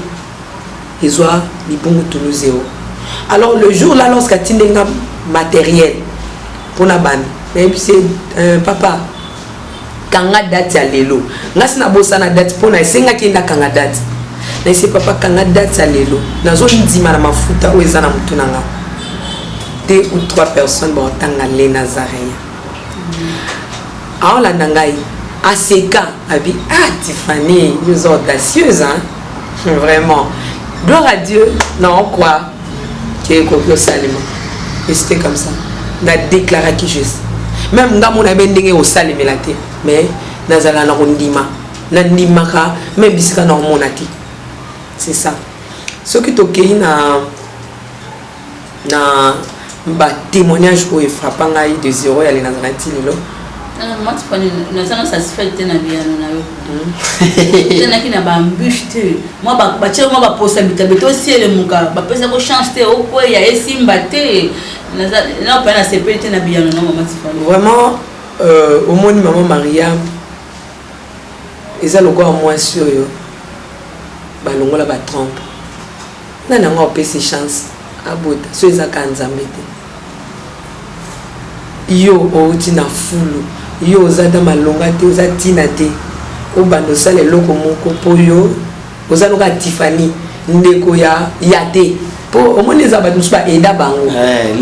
ezwa libongo tolo zéro. Alors le jour là lorsque tindenga matériel pour na bande mais c'est papa kanga date ya lelo ngasi na bosa na date pour na senga kenda kanga date na c'est papa kanga date ya lelo nazo ndima na mafuta o ezana mutunanga 2 ou 3 personnes bon tanga les Nazaréens. Alors la nangai Aseka abi Tiffany nous audacieuse hein vraiment gloire à Dieu non quoi qui est copié au Salima et c'était comme ça on a déclaré qui je même ngamo na bendenge au Salima la té mais nazala na rondima na ndimaka même bisika na monati c'est ça ce qui tokei na témoignage au frappant de 0 ya les Nazareti lelo Moi, tu connais, nous sommes satisfaits de la vie. Tu n'as qu'une embûche. Moi, je vais poser un aussi le mouka. Je vais poser chance. Il y a des simbatés. Nous avons pas la CP de la vie. Vraiment, au moins, maman Maria, ils ont encore moins sûr. Balongo la trompe. Nous n'avons pas ces chances. À bout. Ceux qui ont yo outi na fulu yo ozada malonga te ozatina te obando sale loko moko po yo ozaloka Tiffany ndeko ya te po omoneza ba musu ba eda bango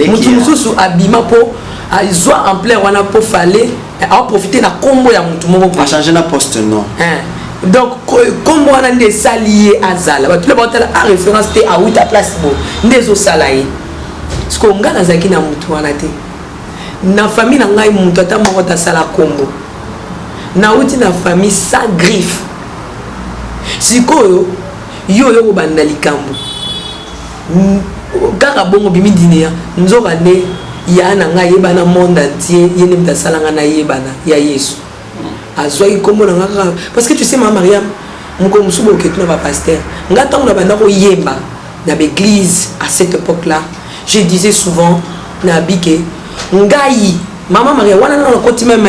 mutu mususu abima po azwa en plein wana po fale a profiter na combo ya mutu moko a changer na poste non donc combo wana nde salié azala ba tout le batala a référence te a outa place bo ndezo salaye parce que ngana zaki na mutu wana te na famille na ngai mutu ata moko tasala kombo na uti na famille sans griffe sikoyo yo yo banda likambo kaka bongo bimi dinia nzoka ne ya na ngai yebana monde entier yene mtasala nga na yebana ya Yesu azwaki kombo na nga parce que tu sais maman Mariam moko musubo ketu na ba pasteur ngata ngona banda ko yemba na l'église à cette époque là je disais souvent na bike ngai maman Maria wana na koti même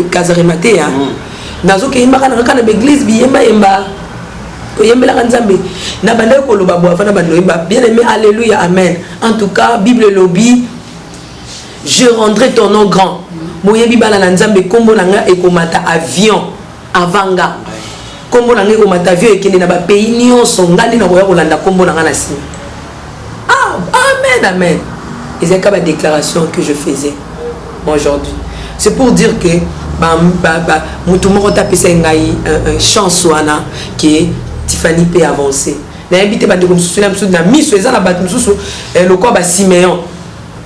kazarimate ya nazo ke imba kana kana l'église bi yemba ko yembela kanzambe na banda ko loba bo afana bando yemba bien aimé alléluia amen en tout cas bible lobi je rendrai ton nom grand moyebi bala na nzambe kombo nanga ekomata avion avanga kombo nanga ekomata avion ekende na ba pays nyonso ngandi na koya kolanda kombo nanga na sima amen amen. Et c'est comme la déclaration que je faisais aujourd'hui. C'est pour dire que un chance qui est Tiffany peut avancer. Na invité ba de comme sous na miss eza na bat mususu le quoi ba Siméon.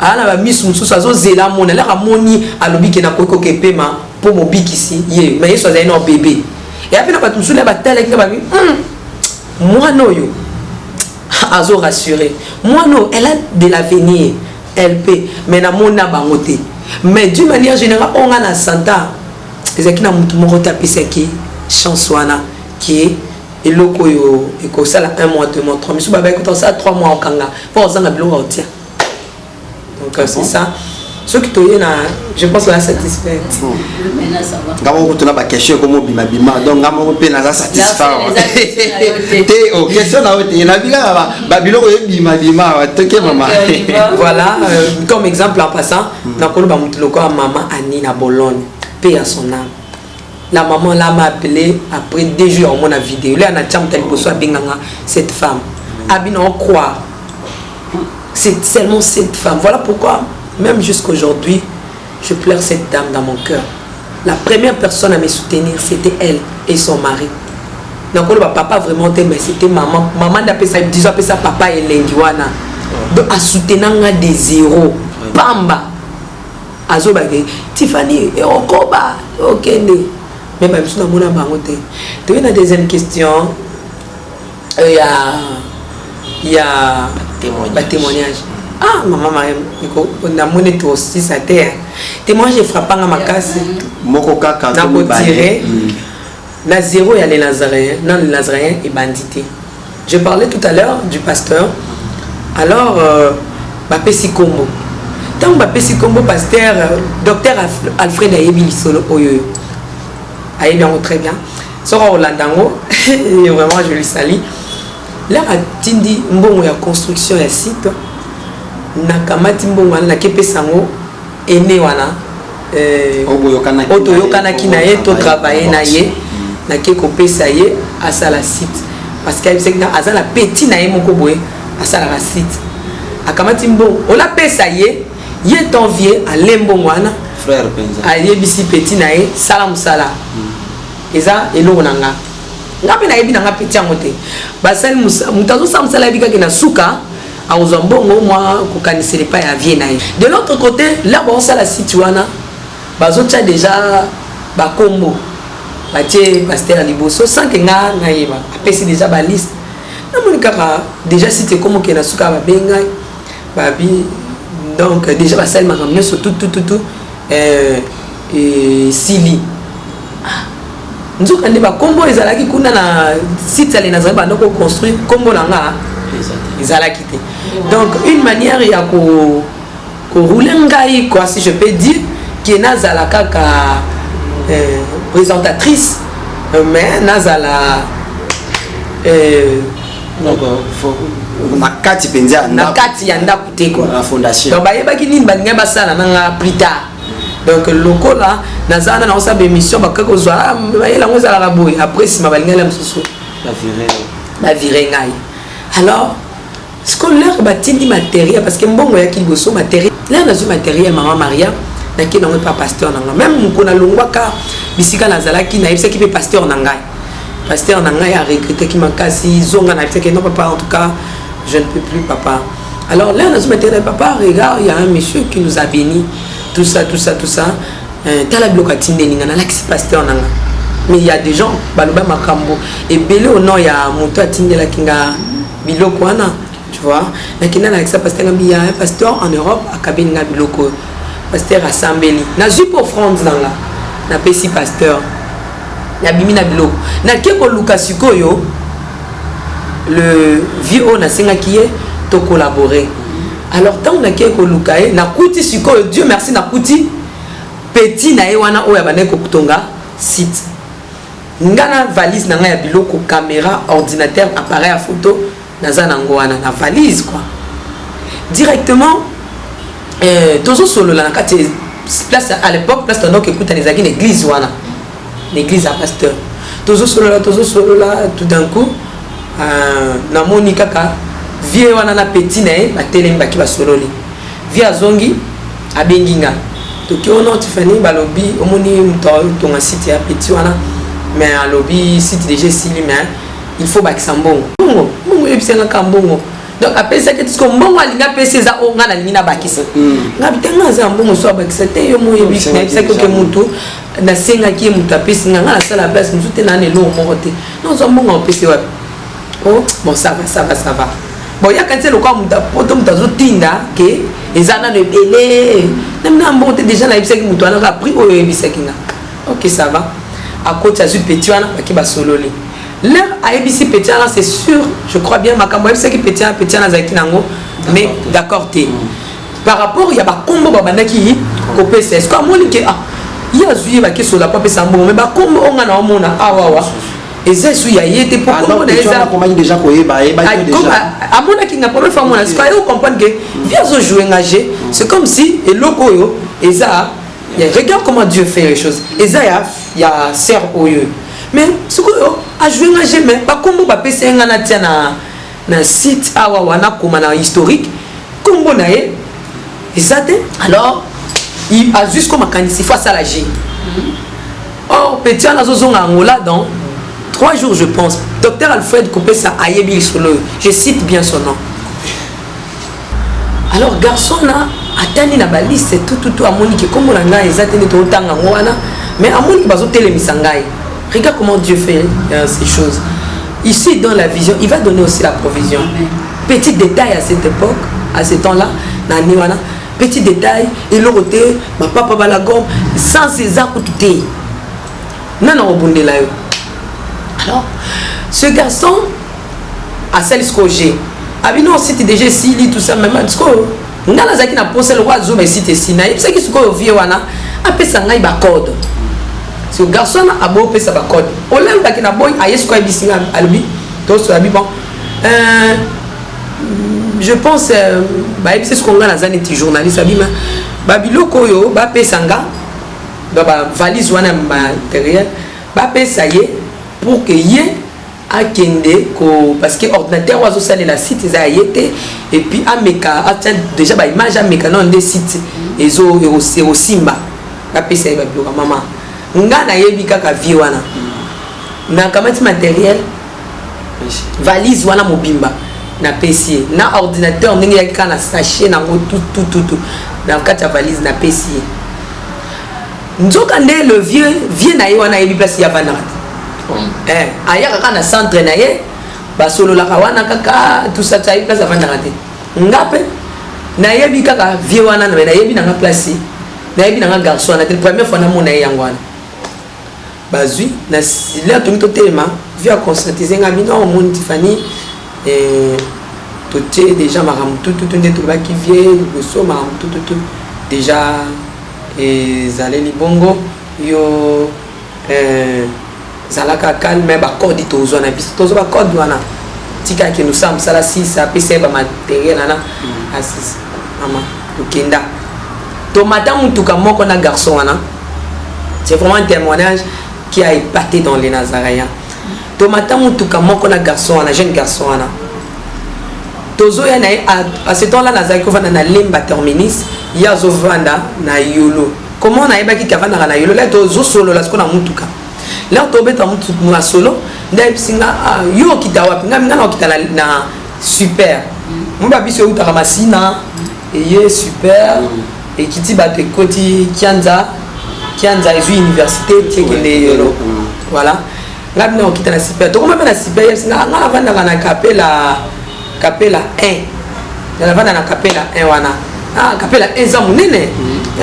Ala ba miss mususu azo zela mona la moni alobi ke na koko ke pema pour mo bikisi ye mais yeso za ino bébé. Et après na bat mususu la batale ki ba moi no yo azo rassuré. Moi non, elle a de l'avenir. Elle peut mais na mona bangote mais d'une manière générale on a la santa ezaki na mutu moko tapisa ki chance wana qui est loko yo eko sala 1 mois 2 mois 3 misu baba eko ça 3 mois okanga pour ça na bilo otia donc c'est ça ce qui toye na je pense la satisfait maintenant ça va ngamo ko tuna ba question ko mo bima donc ngamo pe na satisfait te o question na ote na bila ba biloko yo bima toke maman voilà comme exemple en passant na ko ba mutu loko maman Annie na Bologne paix à son âme. La maman là m'a appelé après 2 jours mon vidéo là na chambre tel poso binganga cette femme abino croire c'est seulement cette femme voilà pourquoi même jusqu'aujourd'hui je pleure cette dame dans mon cœur. La première personne à me soutenir c'était elle et son mari. Donc le papa vraiment mais c'était maman d'après ça disons après ça papa et lengiwana donc à soutenir des zéros pamba azobage Tiffany et okoba okende mais pas sur mon bangote. Tu veux la deuxième question il y a témoignage. Ah maman Mariam on a monné tout aussi sa terre témoignage frappant à ma casse moko kaka na tiré na zéro il y a les Nazaréens non les Nazaréens et bandité. Je parlais tout à l'heure du pasteur alors Bapesi Kombo tant Bapesi Kombo pasteur docteur Alfred Ayebi solo oyo Ayebi très bien sera Olandango et vraiment je lui salue là a tindi mbongo ya construction ya site nakamati mbongo wana kepesango ene wana otoyokana kina ye to travailler na ye na ke kopesa ye asala site parce que c'est que azala petit na ye moko boye asala la site akamati mbongo ola pesa ye t'envier à lembongo wana frère penza aye bisi petit na ye sala musala eza eloko nanga ngape na yebi nanga petit angote basali mutazo samsala bika kina suka à Ozambongo, moi, je ne pas à Vienne. De l'autre côté, là, on a la situation. Bazo tcha déjà ba combo. Ba tché pasteur à Liboso sans que nga naïba. Après c'est déjà ba liste. Na monika déjà cité comme que na suka ba benga ba bi donc déjà ba sel ma ramener sur tout et Sili. Nzoka nde ba kombo ezalaki kuna na site ya Nazaré ba ndoko construire kombo nanga ezalaki te. Donc une manière ya ko rouler ngai quoi si je peux dire qui nazala kaka présentatrice mais nazala donc nakati penza nakati ya ndaku te quoi la fondation. Donc bayebaki nini balinga basala nanga plus tard. Donc lokola nazana na osa émission bakako zwa bayela ngozala la boy après si mabalinga la msusu la viré ngai. Alors scolaire batindi matériel parce que mbongo ya kiboso matériel là na matériel maman Maria na ki non pas pasteur nanga même ko na longwaka bisika nazalaki na yebisa ki pe pasteur nangai a regretté qui makasi zonga na yebisa que non papa en tout cas je ne peux plus papa. Alors là na matériel papa regarde il y a un monsieur qui nous a béni tout ça tala bloka tinde ninga na l'axi pasteur nanga mais il y a des gens baloba makambo et belé au nom il y a moto atinde la kinga biloko wana tu vois nakina na l'axi pasteur ngambi il y a un pasteur en Europe à kabenga biloko pasteur assembly na jupe offrande nanga na pesi pasteur na bimina biloko na keko luka sikoyo le vieux na senga kié to collaborer. Alors tant on a quelque lukae na kuti sikoyo Dieu merci na kuti petit na wana oya baneko kutonga site ngana valise na ya biloko caméra ordinateur appareil à photo naza nango wana na valise quoi directement tozo solo la kati place à l'époque place donc écoute les agines église wana l'église à pasteur tozo solo la tout d'un coup na moni kaka vie wana na petit na ba telemi baki ba sololi vie azongi abenginga toki ono tifani balobi omoni mto tonga site ya petit wana mais alobi site déjà sili mais il faut ba kisambongo mbongo ebisanga kambongo donc après ça que tu comme mbongo alinga pese za onga na lingina bakisa ngabitenga za mbongo so bakisa te yo mo ebisi na ebisa que mutu na senga ki mutu apesi nga na sala place mutu te na ne lo mo te non so mbongo pese wa oh bon ça va bon ya quand c'est le cas poto mutazo tinda ke ezana ne belé même na mbongo te déjà na ebisa ki mutu ana ka pris o ebisa kinga OK ça va à côté azu petit wana baki ba sololi là à ABC petit là c'est sûr je crois bien makambo ebisa ki petit na zaki nango mais d'accord té par rapport il y a ba kombo ba bandaki ko PCS ko amoni ke il y a zuye ba ki sola pa pesa mbongo mais ba kombo onga na omona awawa et ça il y a été pour comment déjà déjà déjà amona ki na première fois mona c'est pas vous comprendre que viens au jouer engagé c'est comme si et loko yo et ça regarde comment Dieu fait les choses et ça il y a sert au lieu mais ce que a jouer engagé mais pas comment ba pesa ngana tia na site awa wana comme na historique kombo na ye et ça alors il a juste comme kanisi face à la G oh petit na zozonga ngola dans 3 jours je pense docteur Alfred Kopesa ayebi solo je cite bien son nom. Alors garçon là atani na balise c'est tout amoni ke comme la ngai ezateni to tanga ngwana mais amoni bazo telemisa ngai. Regarde comment Dieu fait ces choses. Ici dans la vision, il va donner aussi la provision. Petit détail à cette époque, à ce temps-là, na niwana, petit détail, et le côté, ma papa balagom sans ses accoutes. Nana obunde la yo. Alors, ce garçon a celle ce que j'ai. Abino c'était déjà Sili tout ça même parce que ngala zaki na poser le roi zo mais c'était Sina. Et c'est que ce que vie wana apesa ngai ba code. Ce garçon a beau pesa ba code. Olem taki na boy ayesu ko bisinga albi to so abi bon. Je pense ba c'est ce qu'on a dans un journaliste abima ba biloko yo ba pesanga ba valise wana matériel ba pesa ye pour que y a kende ko parce que ordinateur oiseau ça la site ça yete et puis ameka atteint déjà ba image ameka non des sites ezo au simba ba pesa ba bloka mama nga na yebi kaka vie wana na kamati matériel valise wana mobimba na PC na ordinateur ndenge ya kana sachet na tout na kati ya valise na PC nzoka nde le vieux na ye wana yebi place ya vana aya kaka na centre na ye basolo la kawana kaka tout ça ça place avant d'arrêter ngape na yebi kaka vie wana na yebi na place nayebi nanga garçon na première fois namona ye yango wana bazwi na là tout totelema via conscientiser nga bino omoni Tiffany totie déjà makambo tout nde tolobaki vie liboso makambo tout déjà ezaleli bongo yo zalaka calme bakodi tozwa na biso tozwa bakodi wana tika ke nous sommes ça la 6 apesa ba matériel na à 6 mama okenda tomata mutuka moko na garçon wana c'est vraiment un témoignage qui a épaté dans les Nazaréens tomata mutuka moko na garçon wana jeune garçon wana tozo ya na à ce temps là Nazaréen ko vanda na lemba terminus ya zo vanda na yolo comment na yeba ki kavanda na yolo là tozo solo la skona mutuka là tobeta mutuka solo ndai singa yo kita wapi ngami ngana kita na super mba biso utaka masina et super et kiti bato koti kianza ezu université tiekende yolo voilà ngami na kita na super to koma na super singa ngana vanda na capella 1 na vanda na capella 1 wana capella 1 za munene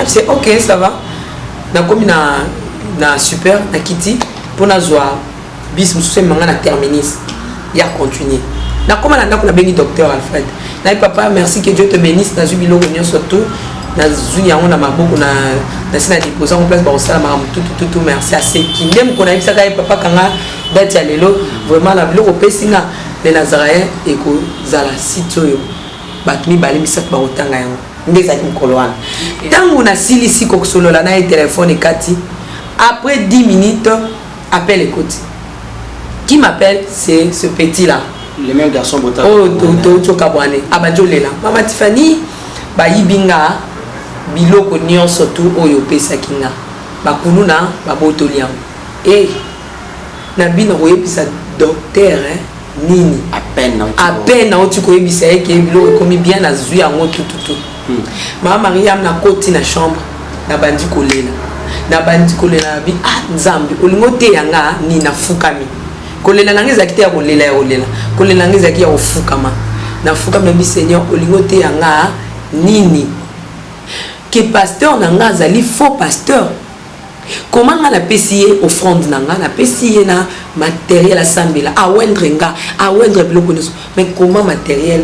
c'est OK ça va na komi na super na kiti pona zwa bis mususu manga na terminus ya continuer na koma na ndako na bengi docteur Alfred na papa merci que Dieu te bénisse na zubilo konyo surtout na zuya on na maboko na sina déposer en place ba osala ma tout merci à ce qui même qu'on a eu ça papa kanga date ya lelo vraiment la bilo opesinga les Nazaréens et ko zala sitoyo batmi bali misat ba otanga yango ndeza kimkolwana tangu na sili siko solola na téléphone kati après 10 minutes appelle écoute. Qui m'appelle, c'est ce petit-là. Le même garçon Bota. Oh, Toto Kabwane. Abadjolela. Maman Tiffany, Yibinga, Biloko Nyon surtout, Oyo Pesakinga. Bakuluna, Babotoliam. Et, Nabina Royepisa docteur, Nini. À peine, tu connais Bisa, qui est Bilo, comme bien à Zuya, tout. Maman Mariam na côté na chambre, na bandi kolela. Na bandi kolela bi nzambi olingo te yanga ni na fukami kolela nangeza kite ya kolela kolela nangeza ki ya ofukama na fukama bi Seigneur olingo te yanga nini que pasteur nanga zali faux pasteur comment nga na pesier offrande nanga na pesier na matériel asambela awendre biloko neso mais comment matériel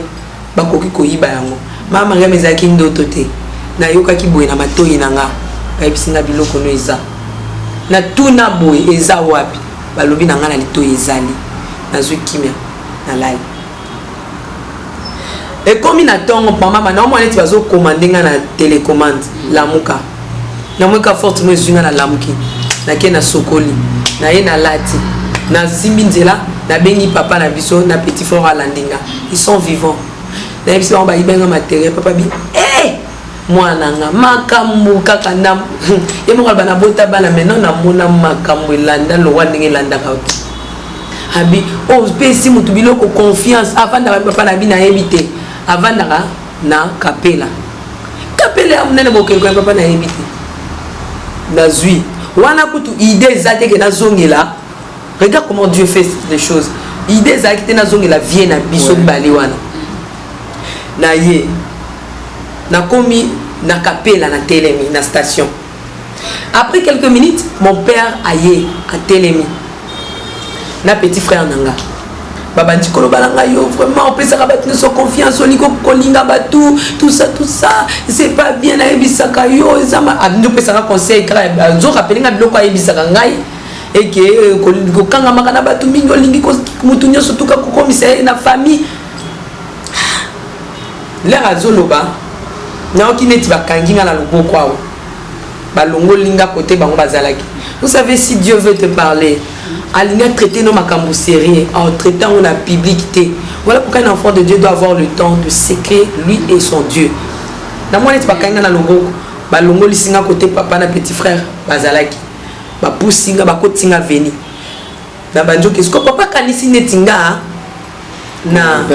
bakoki koyiba yango mama nga mezaki ndoto te na yoka ki boye na matoyi nanga kayibisinga biloko no eza na tuna boye eza wapi balobi na ngana lito ezali nazwi kimia na lali et comme na tongo mama na mo neti bazo commander nga na télécommande lamuka na mweka fortement zunga na lamuki na ke na sokoli na ye na lati na simbi nzela na bengi papa na biso na petit frère alandinga ils sont vivants na biso on ba ibenga matériel papa bi mwana nga makambo kaka na ye mo bana bota bana maintenant na mona makambo elanda lo wa ndenge elanda ka abi o pesi mutu biloko confiance avant na papa na bina yebite avant na capella amnene boke ko papa na yebite na zui wana kutu idée zate ke na zongela regarde comment Dieu fait les choses idée zate na zongela vient na biso bali wana na ye na komi na capella na telemi na station après quelques minutes mon père aye a telemi na petit frère nanga baba ndikolo balanga yo vraiment on peut ça rabattre nos confiance on liko kolinga batu tout ça c'est pas bien na ebisaka yo ezama ando peut ça conseil kra zo rappelinga biloko ebisaka ngai et que ko kanga makana batu mingo lingi ko mutu nyoso tuka ko komisa na famille l'air azoloba na okineti bakanginga na loboko awo balongo linga côté bango bazalaki. Vous savez, si Dieu veut te parler, alinga traiter nos makambo sérieux en traitant on a publicité. Voilà pourquoi un enfant de Dieu doit avoir le temps de sécrer lui et son Dieu. Na moi net bakanginga na loboko balongo lisinga côté papa na petit frère bazalaki ba pusinga ba kotinga veni na banjo qu'est-ce que papa kanisi netinga na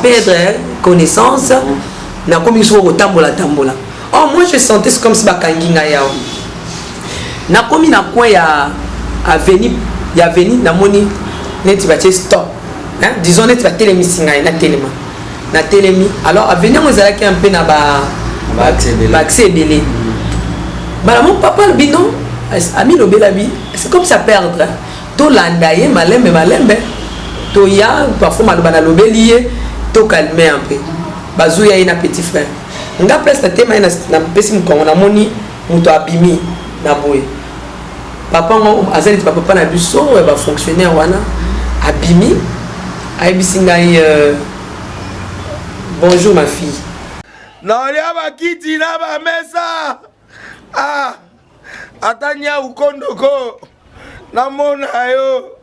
perdre connaissance na komi so tambola. Oh moi je sentais comme si bakanginga yao na komi na coin ya avenue na moni neti ba stop hein disons neti ba telemi singa na telemi alors avenue mo zalaki un peu na ba accès belé Bah mon papa le binon, ami le belabi, c'est comme ça perdre. To landaye malembe malembe. To ya parfois malobana le bélier, to calmer un peu. Bazou ya ina petit frère. Nga place na tema na pesi mkongo na moni muto abimi na boye. Papa ngo azali papa na biso va fonctionnaire wana abimi aibisingai bonjour ma fille. Naolia bakiti na ba mesa. Ah. Atanya ukondoko. Namona yo.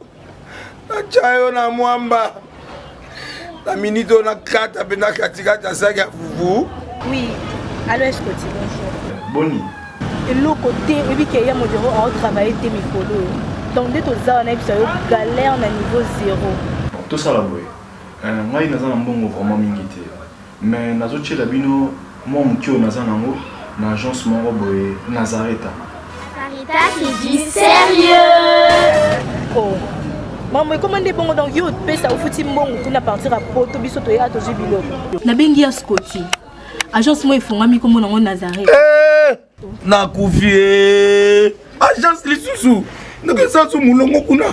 Nachayo na mwamba. La minute on a 4 pena katikata saga fufu. Oui. Allô est-ce que tu bonjour. Boni. Et l'autre côté, et puis qu'il y a mon bureau on travaille tes micros. Donc dès que ça on a eu galère na niveau 0. Tout ça la boy. Moi il naza mbongo vraiment mingité. Mais nazo tchela bino moi mukio naza nango na agence moko boy Nazareta. Sarita qui dit sérieux. Oh. Maman, comment est bon donc yo pe ça au fouti mbongo pour partir à poto biso to ya to jibilo. Na bengi ya Scotty. Agence moi ifongami comme nango Nazareta. Na kufie. Agence lisusu. Ndeke sansu mulongo kuna.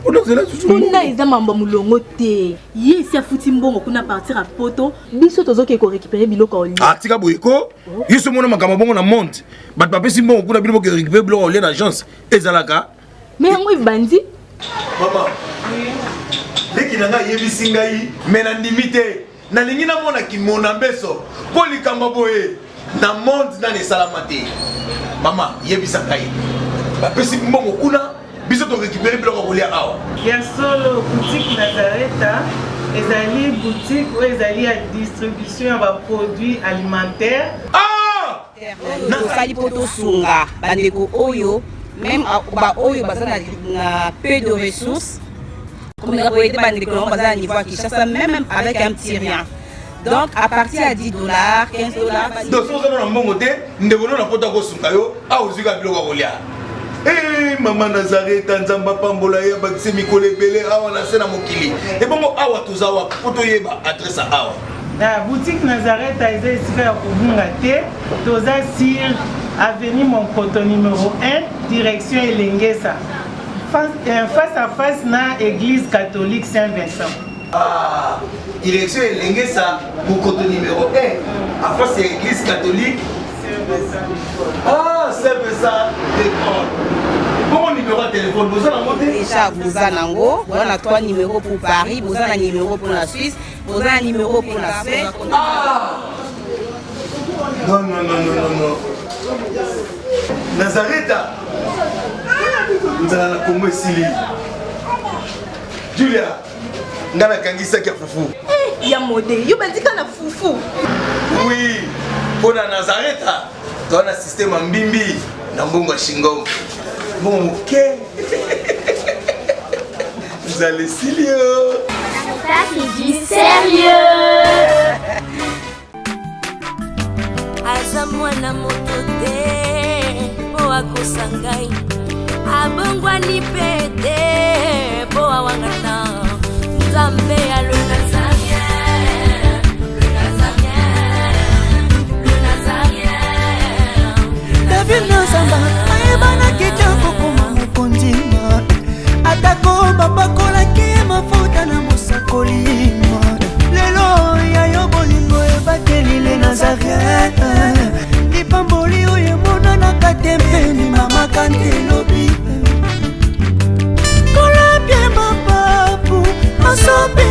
Pour cela susu. Kuna eza mamba mulongo te. Ye si afuti mbongo kuna partir à poto biso tozo ke ko récupérer biloko oli. Ah tika boyeko. Yiso mona makamba bongo na monte. Bat papa si mbongo kuna biloko récupérer biloko oli na agence. Ezalaka. Mais yango ibandi. Maman. Leki nanga yebisi ngai mena ndimite. Na lingi na mona ki mona beso. Poli kamba boye. Na monde na ne salamate. Maman yebisa ngai. Ba pesi mbongo kuna biso to récupérer biloko kolia awa. Ya solo boutique Nazareta ezali boutique où ezali à distribution ya ba produits alimentaires. Ah! Na sali poto sunga bandeko oyo même ba oyo bazana na peu de ressources. Comme la boîte bandeko on bazana niveau Kinshasa même avec un petit rien. Donc à partir à $10, $15. Donc si vous avez un bon côté, nous devons nous apporter au sungayo à ozuga biloko kolia. Eh maman Nazareta nzamba pambola ya bakise mikole belé awa na sena mokili. Et bongo awa tozawa poto yeba adresse awa. La boutique Nazareta est ici à Kobungate, toza sur avenue Monkoto numéro 1, direction Elengesa. Face à face na église catholique Saint-Vincent. Ah, direction Elengesa, Monkoto numéro 1, à face à l'église catholique Saint-Vincent. Ah, Saint-Vincent d'école. Bon numéro de téléphone, vous avez monté déjà vous avez nango, on a 3 numéros pour Paris, vous avez un numéro pour la Suisse, vous avez un numéro pour la Suisse. Ah! Non. Nazareta. Nous allons la Congo Sili. Julia, ngana kangisa kia fufu. Ya modé, yo bandika na fufu. Oui, pour la Nazareta, tu as un système en bimbi, dans Bongo Shingom. Bon, ok. Vous allez Silio. Sarita qui dit sérieux. Aza mwana moto te po akosangai abongwani pete po awangana Nzambe ya le Nazarien, le Nazarien. David Nzamba ayebana kitoko koma mokondima atako babakolaki mafuta na mosakolima lelo yayo bolingo ebakeli le Nazarien lipamboli oyo emonanaka te mpeni mama kantelobi kolapie mapapu masopi